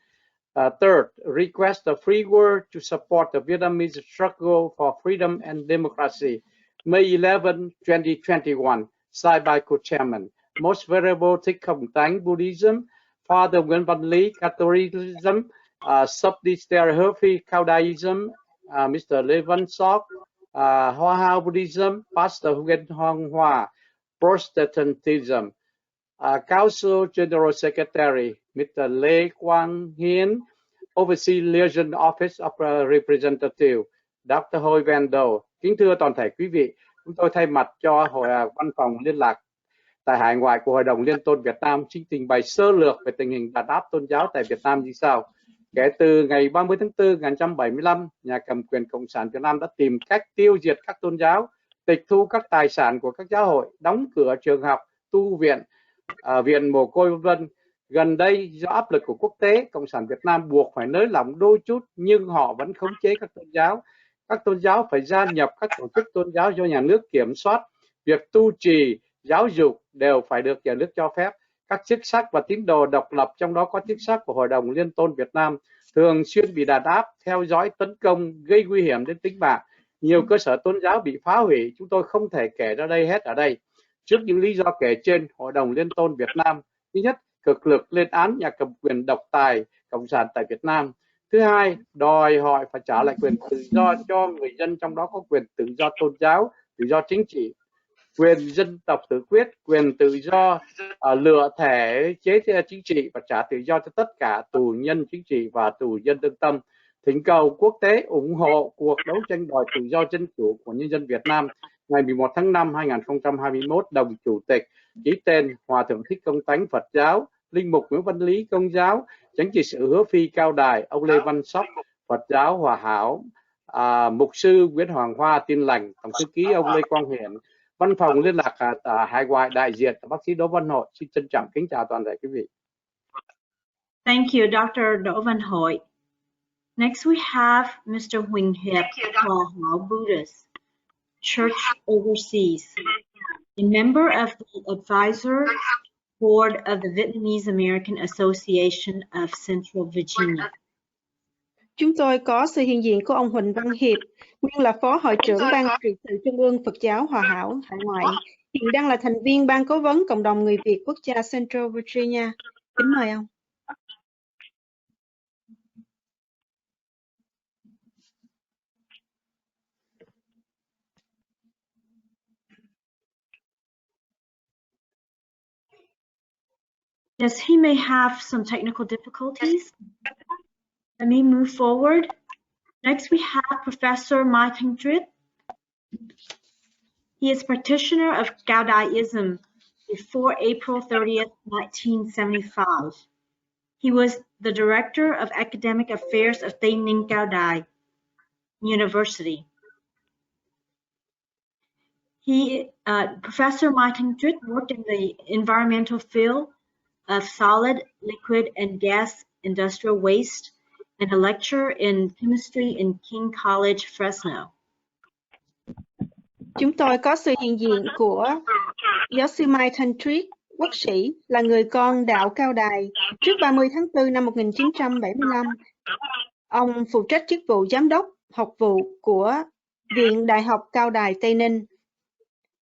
Third, request a free world to support the Vietnamese struggle for freedom and democracy. May 11, 2021, signed by co-chairman. Most Venerable Thích Khổng Tánh Buddhism, Father Nguyễn Văn Lý Catholicism, Subdister Herphy Caudaism, Mr. Lê Văn Sok, Hoa Hao Buddhism, Pastor Nguyễn Hoàng Hoa, Protestantism. Council General Secretary, Mr. Lê Quang Hiến, Overseas Liaison Office of Representative, Dr. Hoi Van Do. Kính thưa toàn thể quý vị, chúng tôi thay mặt cho Văn phòng Liên lạc tại hải ngoại của Hội đồng Liên tôn Việt Nam xin trình bày sơ lược về tình hình đàn áp tôn giáo tại Việt Nam như sau. Kể từ ngày 30 tháng 4 1975, nhà cầm quyền Cộng sản Việt Nam đã tìm cách tiêu diệt các tôn giáo, tịch thu các tài sản của các giáo hội, đóng cửa trường học, tu viện, viện mồ côi v.v. Gần đây, do áp lực của quốc tế, Cộng sản Việt Nam buộc phải nới lỏng đôi chút, nhưng họ vẫn khống chế các tôn giáo. Các tôn giáo phải gia nhập các tổ chức tôn giáo do nhà nước kiểm soát. Việc tu trì, giáo dục đều phải được nhà nước cho phép. Các chức sắc và tín đồ độc lập, trong đó có chức sắc của Hội đồng Liên tôn Việt Nam, thường xuyên bị đàn áp, theo dõi, tấn công, gây nguy hiểm đến tính mạng. Nhiều cơ sở tôn giáo bị phá hủy, chúng tôi không thể kể ra đây hết ở đây. Trước những lý do kể trên, Hội đồng Liên tôn Việt Nam, thứ nhất, cực lực lên án nhà cầm quyền độc tài Cộng sản tại Việt Nam. Thứ hai, đòi hỏi phải trả lại quyền tự do cho người dân, trong đó có quyền tự do tôn giáo, tự do chính trị, quyền dân tộc tự quyết, quyền tự do lựa thể chế chính trị và trả tự do cho tất cả tù nhân chính trị và tù nhân lương tâm. Thỉnh cầu quốc tế ủng hộ cuộc đấu tranh đòi tự do dân chủ của nhân dân Việt Nam. Ngày 11 tháng 5 2021, đồng chủ tịch ký tên Hòa thượng Thích Công Tánh Phật giáo, Linh mục Nguyễn Văn Lý Công giáo, Chánh trị sự Hứa Phi Cao Đài, ông Lê Văn Sóc Phật giáo Hòa Hảo, mục sư Nguyễn Hoàng Hoa Tin Lành, tổng thư ký ông Lê Quang Hiển, văn phòng liên lạc hải ngoại đại diện bác sĩ Đỗ Văn Hội. Xin trân trọng kính chào toàn thể quý vị. Thank you, Dr. Đỗ Văn Hội. Next, we have Mr. Huỳnh Hiệp, Hoa Hao Buddhist Church Overseas, a member of the advisor board of the Vietnamese American Association of Central Virginia. Chúng tôi có sự hiện diện của ông Huỳnh Văn Hiệp, nguyên là Phó Hội trưởng Ban trị sự Trung ương Phật giáo Hòa hảo Hải ngoại, hiện đang là thành viên Ban cố vấn Cộng đồng Người Việt Quốc gia Central Virginia. Kính mời ông. Yes, he may have some technical difficulties. Let me move forward. Next, we have Professor Mike Hendrick. He is practitioner of Gaudaiism before April 30th, 1975. He was the director of academic affairs of Tây Ninh Cao University. Professor Mike Hendrick worked in the environmental field of solid, liquid, and gas industrial waste, and a lecturer in chemistry in King College, Fresno. Chúng tôi có sự hiện diện của giáo sư Mike Hendrick, quốc sĩ, là người con đạo Cao Đài. Trước 30 tháng 4 năm 1975, ông phụ trách chức vụ giám đốc học vụ của Viện Đại học Cao Đài Tây Ninh.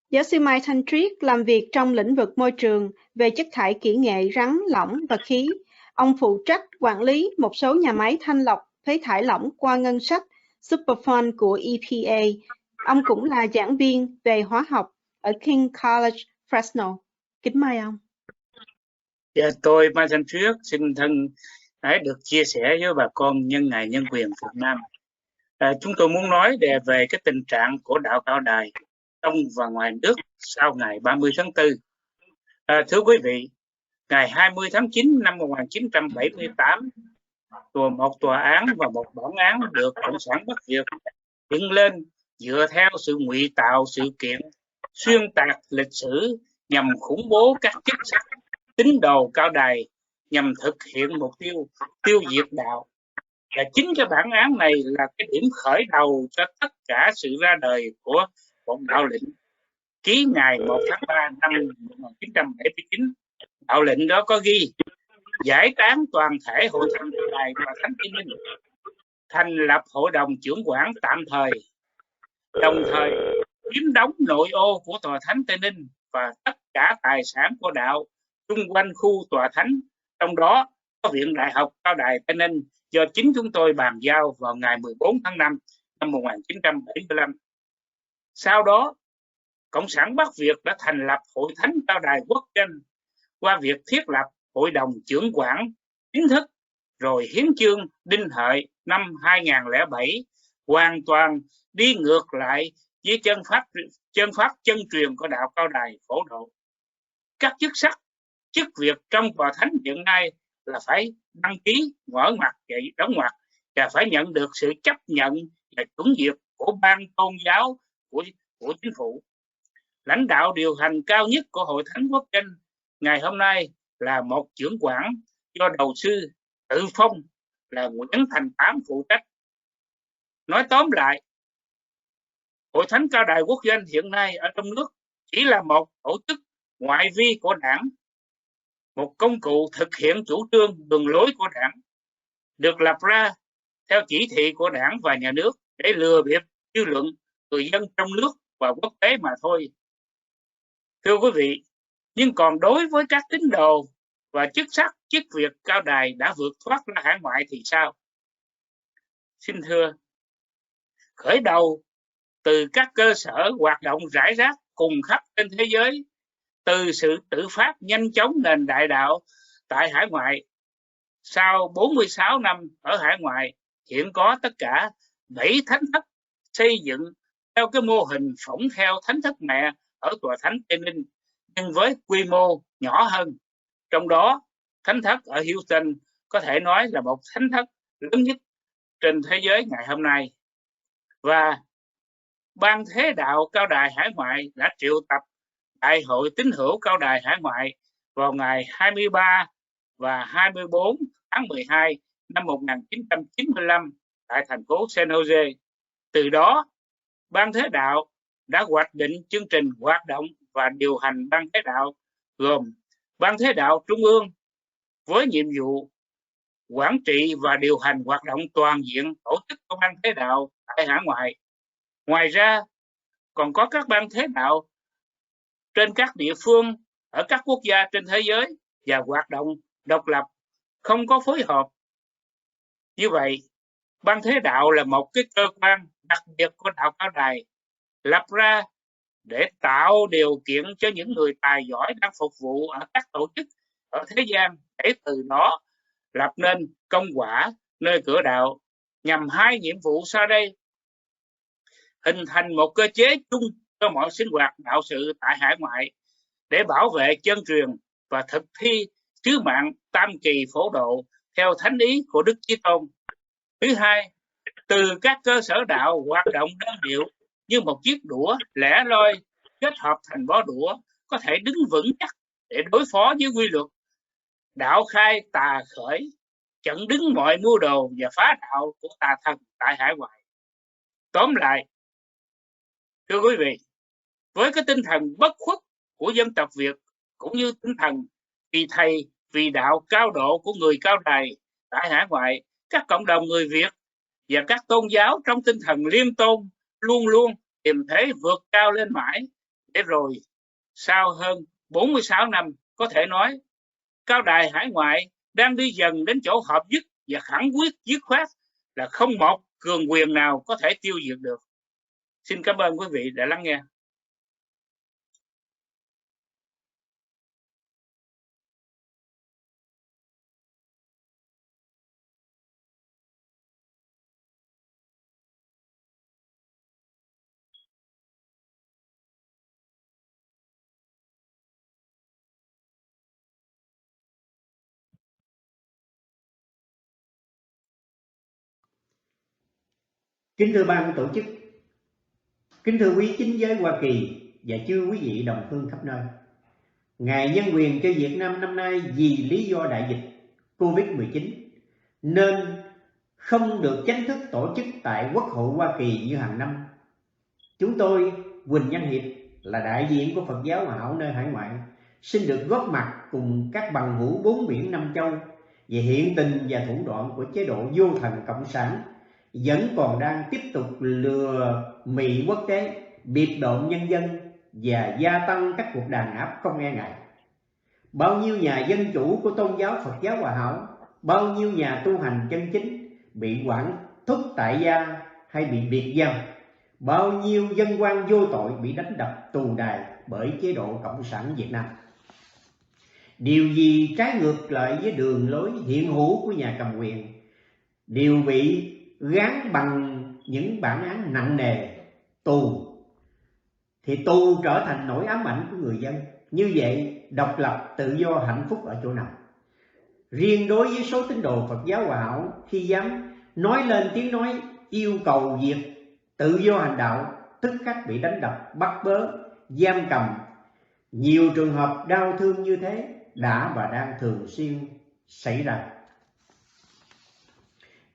Giáo sư Mike Hendrick làm việc trong lĩnh vực môi trường về chất thải kỹ nghệ rắn, lỏng và khí. Ông phụ trách quản lý một số nhà máy thanh lọc phế thải lỏng qua ngân sách Superfund của EPA. Ông cũng là giảng viên về hóa học ở King College, Fresno. Kính mời ông. Dạ, tôi Mai Thanh Thuyết xin thân ái được chia sẻ với bà con nhân ngày nhân quyền Việt Nam. Chúng tôi muốn nói về cái tình trạng của đạo Cao Đài trong và ngoài nước sau ngày 30 tháng 4. Thưa quý vị, ngày 20 tháng 9 năm 1978, một tòa án và một bản án được Cộng sản Bắc Việt dựng lên dựa theo sự ngụy tạo sự kiện, xuyên tạc lịch sử nhằm khủng bố các chức sắc tín đồ Cao Đài nhằm thực hiện mục tiêu tiêu diệt đạo. Và chính cái bản án này là cái điểm khởi đầu cho tất cả sự ra đời của một đạo lệnh ký ngày 1 tháng 3 năm 1979. Đạo lệnh đó có ghi giải tán toàn thể Hội Thánh Cao Đài và Thánh Tây Ninh, thành lập hội đồng trưởng quản tạm thời, đồng thời chiếm đóng nội ô của tòa thánh Tây Ninh và tất cả tài sản của đạo xung quanh khu tòa thánh, trong đó có Viện Đại học Cao Đài Tây Ninh do chính chúng tôi bàn giao vào ngày 14 tháng 5 năm 1975. Sau đó, Cộng sản Bắc Việt đã thành lập Hội Thánh Cao Đài Quốc dân qua việc thiết lập Hội đồng trưởng quản chính thức, rồi hiến chương Đinh Hợi năm 2007 hoàn toàn đi ngược lại với chân pháp chân truyền của đạo Cao Đài phổ độ. Các chức sắc, chức việc trong tòa thánh hiện nay là phải đăng ký, mở ngoặc vậy đóng ngoặc và phải nhận được sự chấp nhận và chuẩn duyệt của ban tôn giáo của chính phủ. Lãnh đạo điều hành cao nhất của Hội Thánh Quốc dân ngày hôm nay là một trưởng quản do đầu sư tự phong là Nguyễn Thành Tám phụ trách. Nói tóm lại, Hội Thánh Cao Đài Quốc dân hiện nay ở trong nước chỉ là một tổ chức ngoại vi của đảng, một công cụ thực hiện chủ trương đường lối của đảng, được lập ra theo chỉ thị của đảng và nhà nước để lừa bịp dư luận người dân trong nước và quốc tế mà thôi. Thưa quý vị, nhưng còn đối với các tín đồ và chức sắc, chức việc Cao Đài đã vượt thoát ra hải ngoại thì sao? Xin thưa, khởi đầu từ các cơ sở hoạt động rải rác cùng khắp trên thế giới, từ sự tự phát nhanh chóng nền đại đạo tại hải ngoại. Sau 46 năm ở hải ngoại, hiện có tất cả 7 thánh thất xây dựng theo cái mô hình phỏng theo thánh thất mẹ ở tòa thánh Tây Ninh, nhưng với quy mô nhỏ hơn. Trong đó, thánh thất ở Houston có thể nói là một thánh thất lớn nhất trên thế giới ngày hôm nay. Và Ban Thế đạo Cao Đài Hải ngoại đã triệu tập Đại hội Tín hữu Cao Đài Hải ngoại vào ngày 23 và 24 tháng 12 năm 1995 tại thành phố San Jose. Từ đó, Ban Thế đạo đã hoạch định chương trình hoạt động và điều hành Ban Thế đạo, gồm Ban Thế đạo Trung ương với nhiệm vụ quản trị và điều hành hoạt động toàn diện tổ chức của ban thế đạo tại hải ngoại. Ngoài ra, còn có các ban thế đạo trên các địa phương ở các quốc gia trên thế giới và hoạt động độc lập, không có phối hợp. Như vậy, ban thế đạo là một cái cơ quan đặc biệt của đạo Cao Đài, lập ra để tạo điều kiện cho những người tài giỏi đang phục vụ ở các tổ chức ở thế gian, để từ đó lập nên công quả nơi cửa đạo, nhằm hai nhiệm vụ sau đây: hình thành một cơ chế chung cho mọi sinh hoạt đạo sự tại hải ngoại để bảo vệ chân truyền và thực thi sứ mạng tam kỳ phổ độ theo thánh ý của Đức Chí Tôn. Thứ hai, từ các cơ sở đạo hoạt động đơn điệu như một chiếc đũa lẻ loi kết hợp thành bó đũa, có thể đứng vững chắc để đối phó với quy luật đạo khai tà khởi, chặn đứng mọi mưu đồ và phá đạo của tà thần tại hải ngoại. Tóm lại, thưa quý vị, với cái tinh thần bất khuất của dân tộc Việt, cũng như tinh thần vì thầy, vì đạo cao độ của người Cao Đài tại hải ngoại, các cộng đồng người Việt và các tôn giáo trong tinh thần liên tôn luôn luôn tìm thế vượt cao lên mãi, để rồi sau hơn 46 năm có thể nói Cao Đài hải ngoại đang đi dần đến chỗ hợp dứt và khẳng quyết dứt khoát là không một cường quyền nào có thể tiêu diệt được. Xin cảm ơn quý vị đã lắng nghe. Kính thưa ban tổ chức, kính thưa quý chính giới Hoa Kỳ và chư quý vị đồng hương khắp nơi. Ngày Nhân quyền cho Việt Nam năm nay vì lý do đại dịch Covid-19 nên không được chính thức tổ chức tại Quốc hội Hoa Kỳ như hàng năm. Chúng tôi, Quỳnh Nhân Hiệp, là đại diện của Phật giáo Hòa Hảo nơi hải ngoại, xin được góp mặt cùng các bằng hữu bốn biển năm châu về hiện tình và thủ đoạn của chế độ vô thần cộng sản vẫn còn đang tiếp tục lừa mị quốc tế, biệt độn nhân dân và gia tăng các cuộc đàn áp không e ngại. Bao nhiêu nhà dân chủ của tôn giáo Phật giáo Hòa Hảo, bao nhiêu nhà tu hành chân chính bị quản thúc tại gia hay bị biệt giam, bao nhiêu dân quan vô tội bị đánh đập tù đày bởi chế độ cộng sản Việt Nam. Điều gì trái ngược lại với đường lối hiện hữu của nhà cầm quyền đều bị gán bằng những bản án nặng nề, tù. Thì tù trở thành nỗi ám ảnh của người dân. Như vậy, độc lập, tự do, hạnh phúc ở chỗ nào? Riêng đối với số tín đồ Phật giáo Hòa Hảo, khi dám nói lên tiếng nói yêu cầu việc tự do hành đạo, tức khắc bị đánh đập, bắt bớ, giam cầm. Nhiều trường hợp đau thương như thế đã và đang thường xuyên xảy ra.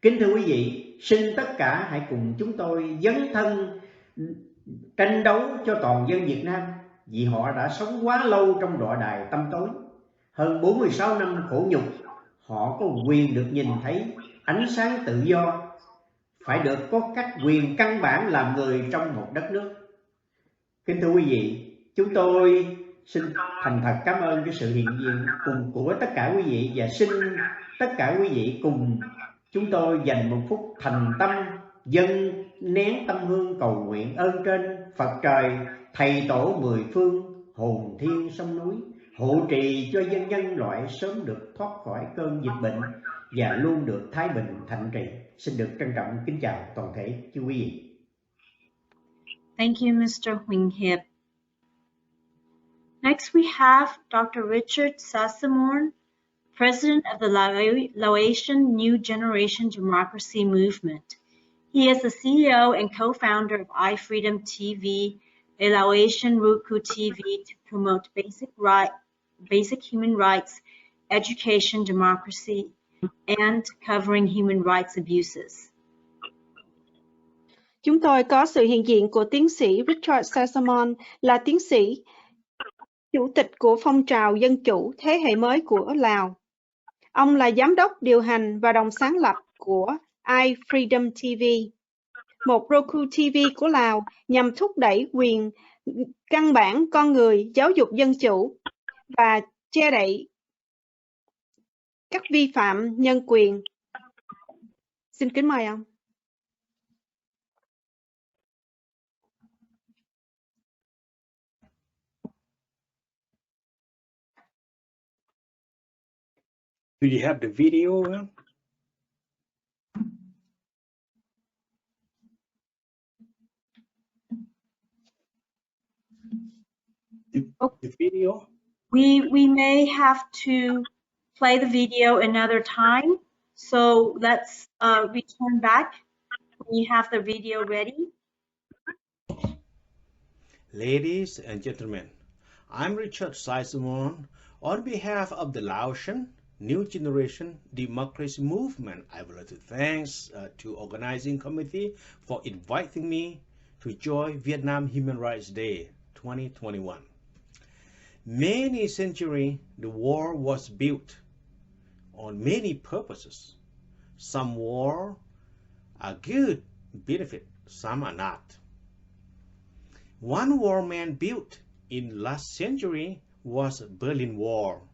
Kính thưa quý vị, xin tất cả hãy cùng chúng tôi dấn thân tranh đấu cho toàn dân Việt Nam, vì họ đã sống quá lâu trong đọa đài tăm tối. Hơn 46 năm khổ nhục, họ có quyền được nhìn thấy ánh sáng tự do, phải được có các quyền căn bản làm người trong một đất nước. Kính thưa quý vị, chúng tôi xin thành thật cảm ơn cái sự hiện diện cùng của tất cả quý vị, và xin tất cả quý vị cùng chúng tôi dành một phút thành tâm dâng nén tâm hương cầu nguyện ơn trên Phật trời, thầy tổ mười phương, hồn thiên sông núi, hộ trì cho nhân loại sớm được thoát khỏi cơn dịch bệnh và luôn được thái bình thạnh trị. Xin được trân trọng kính chào toàn thể chư quý vị. Thank you, Mr. Huỳnh Hiệp. Next, we have Dr. Richard Sassamorn, President of the Laotian New Generation Democracy Movement. He is the CEO and co-founder of iFreedom TV, a Laotian Roku TV to promote basic human rights, education, democracy, and covering human rights abuses. Chúng tôi có sự hiện diện của tiến sĩ Richard Sassamorn, là tiến sĩ, chủ tịch của phong trào dân chủ thế hệ mới của Lào. Ông là giám đốc điều hành và đồng sáng lập của iFreedom TV, một Roku TV của Lào nhằm thúc đẩy quyền căn bản con người, giáo dục dân chủ và che đậy các vi phạm nhân quyền. Xin kính mời ông. Do you have the video? The video? We may have to play the video another time. So let's return back when you have the video ready. Ladies and gentlemen, I'm Richard Sizemon. On behalf of the Laotian New Generation Democracy Movement, I would like to thank to organizing committee for inviting me to join Vietnam Human Rights Day 2021. Many centuries, the war was built on many purposes. Some war are good benefit, some are not. One war man built in last century was Berlin Wall.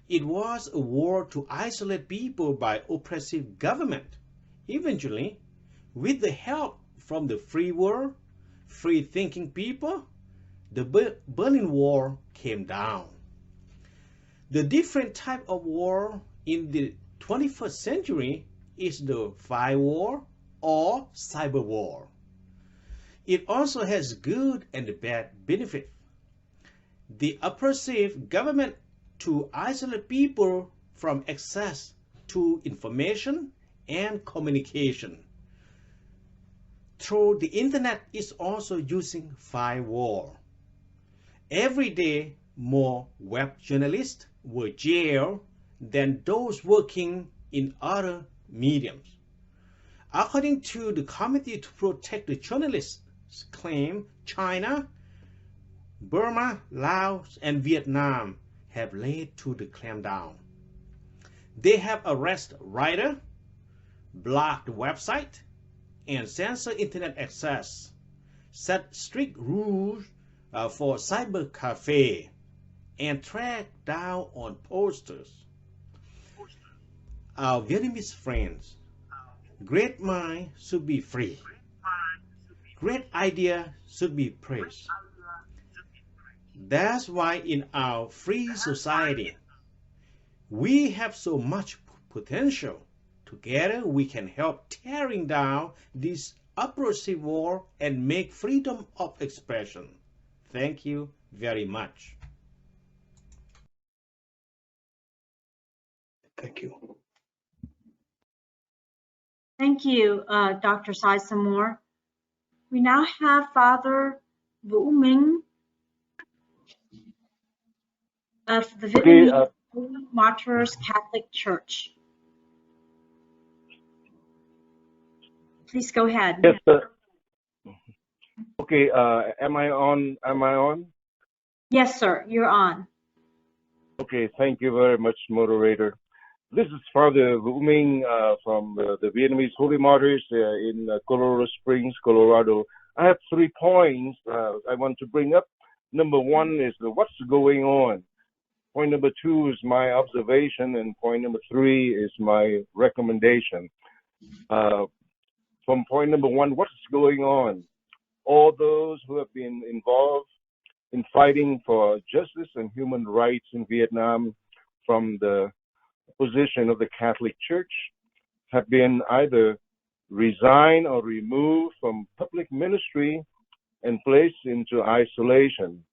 It was a war to isolate people by oppressive government. Eventually, with the help from the free world, free-thinking people, the Berlin Wall came down. The different type of war in the 21st century is the fire war or cyber war. It also has good and bad benefit. The oppressive government to isolate people from access to information and communication. Through the internet is also using firewall. Every day, more web journalists were jailed than those working in other mediums. According to the Committee to Protect the Journalists claim, China, Burma, Laos, and Vietnam have led to the clampdown. They have arrested writers, blocked the website, and censored internet access, set strict rules for cyber cafe, and tracked down on posters. Our Vietnamese friends, great minds should be free. Great ideas should be praised. That's why in our free society, we have so much potential. Together we can help tearing down this oppressive war and make freedom of expression. Thank you very much. Thank you. Thank you, Dr. Sizemore. We now have Father Vũ Minh of the Vietnamese Holy Martyrs Catholic Church. Please go ahead. Yes, sir. Okay, am I on? Yes, sir, you're on. Okay, thank you very much, moderator. This is Father Vũ Minh from the Vietnamese Holy Martyrs in Colorado Springs, Colorado. I have 3 points I want to bring up. Number 1 is what's going on. Point number 2 is my observation, and point number 3 is my recommendation. From point number 1, what's going on? All those who have been involved in fighting for justice and human rights in Vietnam from the position of the Catholic Church have been either resigned or removed from public ministry and placed into isolation.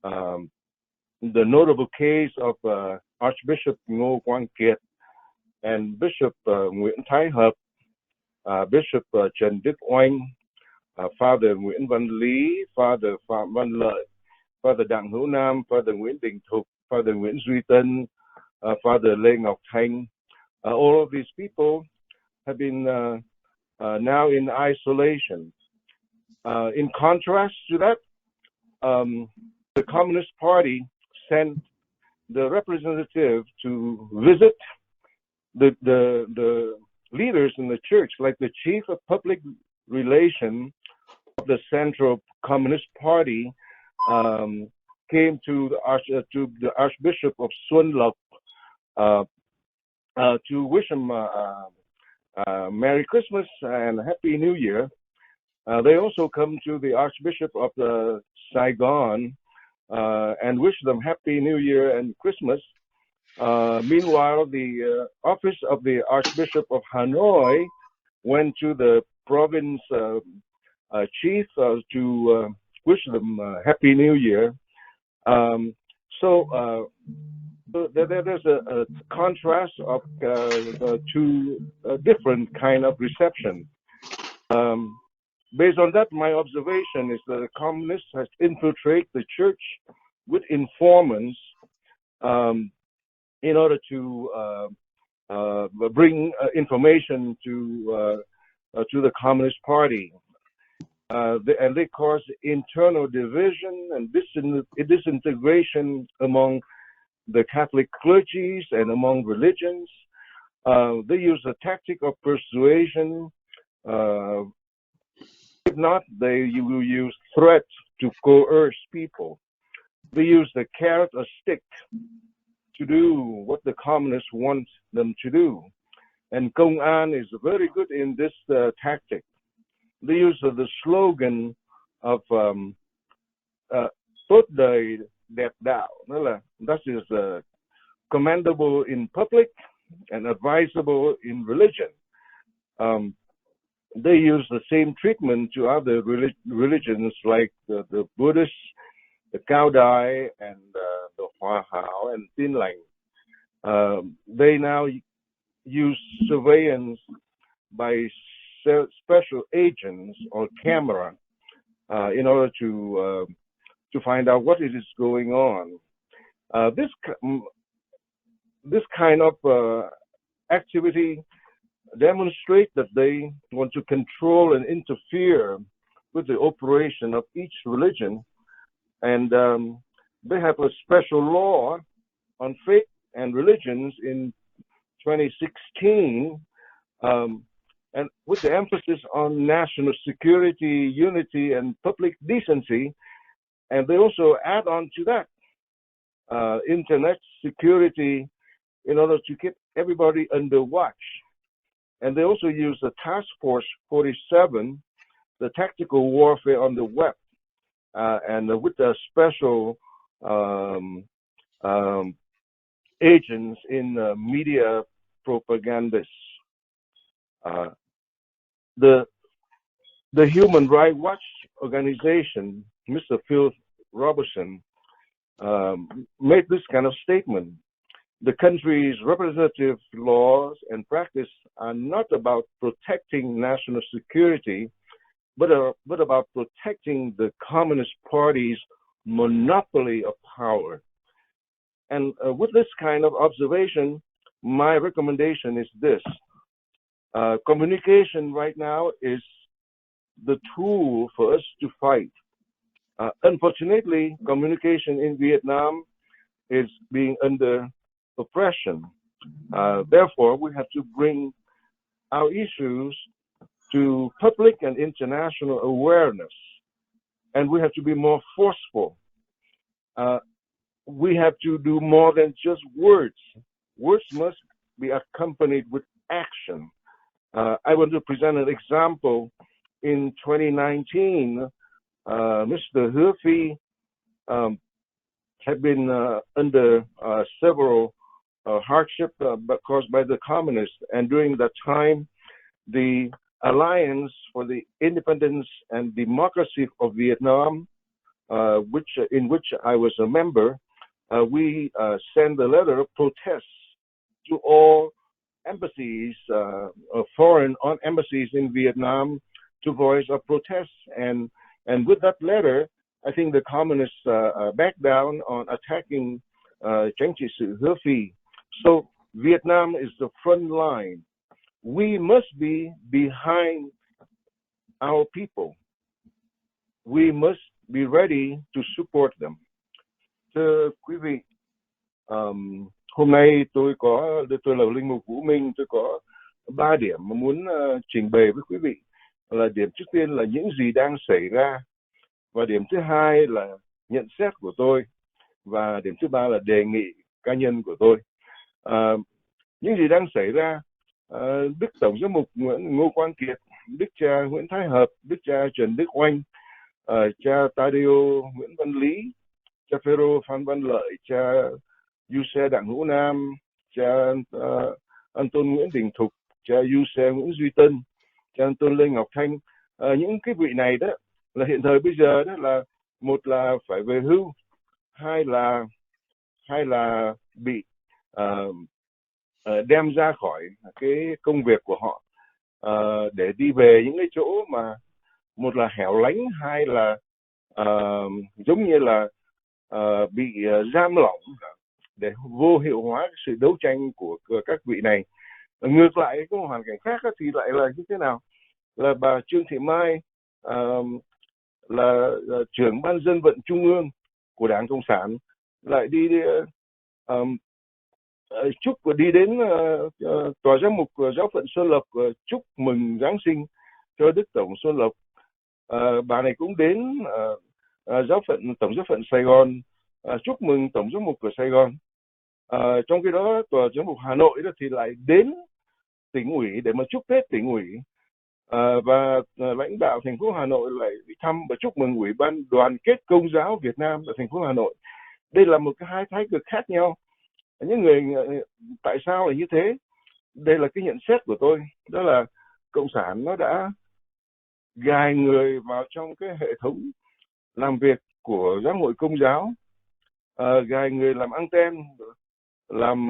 The notable case of Archbishop Ngô Quang Kiệt and Bishop Nguyễn Thái Hợp, Bishop Trần Đức Oanh, Father Nguyễn Văn Lý, Father Phạm Văn Lợi, Father Đặng Hữu Nam, Father Nguyễn Đình Thục, Father Nguyễn Duy Tân, Father Lê Ngọc Thanh. All of these people have been now in isolation. In contrast to that, the Communist Party sent the representative to visit the leaders in the church, like the chief of public relations of the Central Communist Party, came to the Archbishop of Xuân Lộc to wish him Merry Christmas and Happy New Year. They also come to the Archbishop of Saigon and wish them Happy New Year and Christmas. Meanwhile, the office of the Archbishop of Hanoi went to the province chief to wish them Happy New Year. So there's a contrast of the two different kind of reception. Based on that, my observation is that the communists has infiltrated the church with informants in order to bring information to the Communist Party. And they cause internal division and disintegration among the Catholic clergies and among religions. They use a tactic of persuasion. If not, they will use threat to coerce people. They use the carrot or stick to do what the communists want them to do. And Công an is very good in this tactic. They use the slogan of tốt đời đẹp đạo, that is commendable in public and advisable in religion. They use the same treatment to other religions like the Buddhists, the Cao Dai, and the Hoa Hao and Tin Lành. They now use surveillance by special agents or camera in order to find out what is going on. This kind of activity demonstrate that they want to control and interfere with the operation of each religion, and they have a special law on faith and religions in 2016, and with the emphasis on national security, unity, and public decency. And they also add on to that internet security in order to keep everybody under watch. And they also use the Task Force 47, the tactical warfare on the web, and with the special agents in media propagandists. The Human Rights Watch organization, Mr. Phil Robertson, made this kind of statement. The country's representative laws and practice are not about protecting national security, but about protecting the Communist Party's monopoly of power. And with this kind of observation, my recommendation is this. Communication right now is the tool for us to fight. Unfortunately, communication in Vietnam is being under oppression. Therefore, we have to bring our issues to public and international awareness, and we have to be more forceful. We have to do more than just words. Words must be accompanied with action. I want to present an example. In 2019, Mr. Hứa Phi had been under several hardship caused by the communists, and during that time, the Alliance for the Independence and Democracy of Vietnam, in which I was a member, we sent a letter of protest to all embassies, foreign embassies in Vietnam, to voice a protest. And with that letter, I think the communists backed down on attacking Chánh Trị Sự Hứa Phi. So Vietnam is the front line. We must be behind our people. We must be ready to support them. Thưa quý vị, hôm nay tôi là linh mục Vũ Minh, tôi có 3 điểm mà muốn trình bày với quý vị. Là điểm trước tiên là những gì đang xảy ra, và điểm thứ hai là nhận xét của tôi, và điểm thứ ba là đề nghị cá nhân của tôi. Những gì đang xảy ra, Đức Tổng giám mục Ngô Quang Kiệt, Đức cha Nguyễn Thái Hợp, Đức cha Trần Đức Oanh, cha Tadeo Nguyễn Văn Lý, cha Phêrô Phan Văn Lợi, cha Giuse Đặng Hữu Nam, cha Anton Nguyễn Đình Thục, cha Giuse Nguyễn Duy Tân, cha Anton Lê Ngọc Thanh. Những cái vị này đó là hiện thời bây giờ đó là một là phải về hưu, hai là bị đem ra khỏi cái công việc của họ để đi về những cái chỗ mà một là hẻo lánh, hai là giống như là bị giam lỏng để vô hiệu hóa sự đấu tranh của các vị này. Ngược lại cái hoàn cảnh khác thì lại là như thế nào? Là bà Trương Thị Mai là trưởng ban dân vận trung ương của Đảng Cộng sản lại đi chúc và đi đến tòa giám mục giáo phận Xuân Lộc chúc mừng Giáng sinh cho Đức Tổng Xuân Lộc. Bà này cũng đến tổng giáo phận Sài Gòn chúc mừng Tổng giám mục của Sài Gòn. Trong khi đó tòa giám mục Hà Nội đó thì lại đến tỉnh ủy để mà chúc Tết tỉnh ủy, và lãnh đạo thành phố Hà Nội lại đi thăm và chúc mừng Ủy ban Đoàn kết Công giáo Việt Nam ở thành phố Hà Nội. Đây là một cái hai thái cực khác nhau. Những người tại sao là như thế? Đây là cái nhận xét của tôi, đó là Cộng sản nó đã gài người vào trong cái hệ thống làm việc của giáo hội Công giáo, gài người làm anten, làm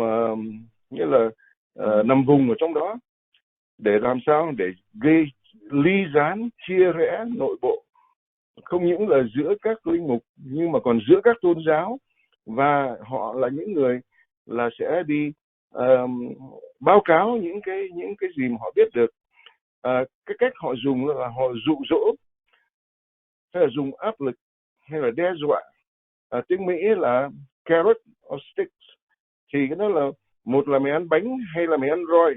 nghĩa là nằm vùng ở trong đó để làm sao để gây ly gián, chia rẽ nội bộ, không những là giữa các linh mục nhưng mà còn giữa các tôn giáo, và họ là những người là sẽ đi báo cáo những cái gì mà họ biết được. Cái cách họ dùng là họ dụ dỗ, hay là dùng áp lực, hay là đe dọa. Tiếng Mỹ là carrot or sticks, thì cái đó là một là mày ăn bánh hay là mày ăn roi,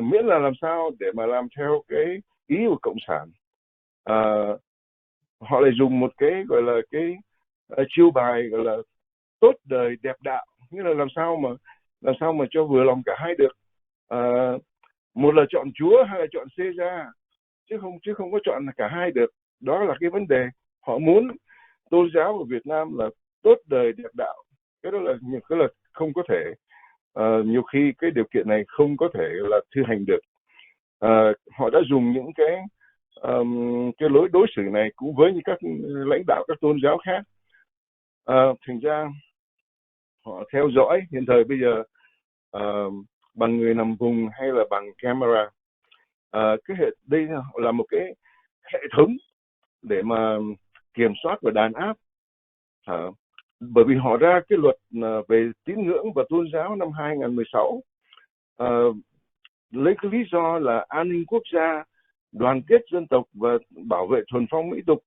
miễn là làm sao để mà làm theo cái ý của Cộng sản. Họ lại dùng một cái gọi là cái chiêu bài gọi là tốt đời đẹp đạo, nghĩa là làm sao mà cho vừa lòng cả hai được. Một là chọn Chúa, hay là chọn Caesar, chứ không có chọn cả hai được. Đó là cái vấn đề họ muốn tôn giáo của Việt Nam là tốt đời đẹp đạo. Cái đó là không có thể, nhiều khi cái điều kiện này không có thể là thi hành được. Họ đã dùng những cái lối đối xử này cũng với những các lãnh đạo các tôn giáo khác. Thành ra họ theo dõi hiện thời bây giờ bằng người nằm vùng hay là bằng camera. Đây là một cái hệ thống để mà kiểm soát và đàn áp. Bởi vì họ ra cái luật về tín ngưỡng và tôn giáo năm 2016 lấy cái lý do là an ninh quốc gia, đoàn kết dân tộc và bảo vệ thuần phong mỹ tục.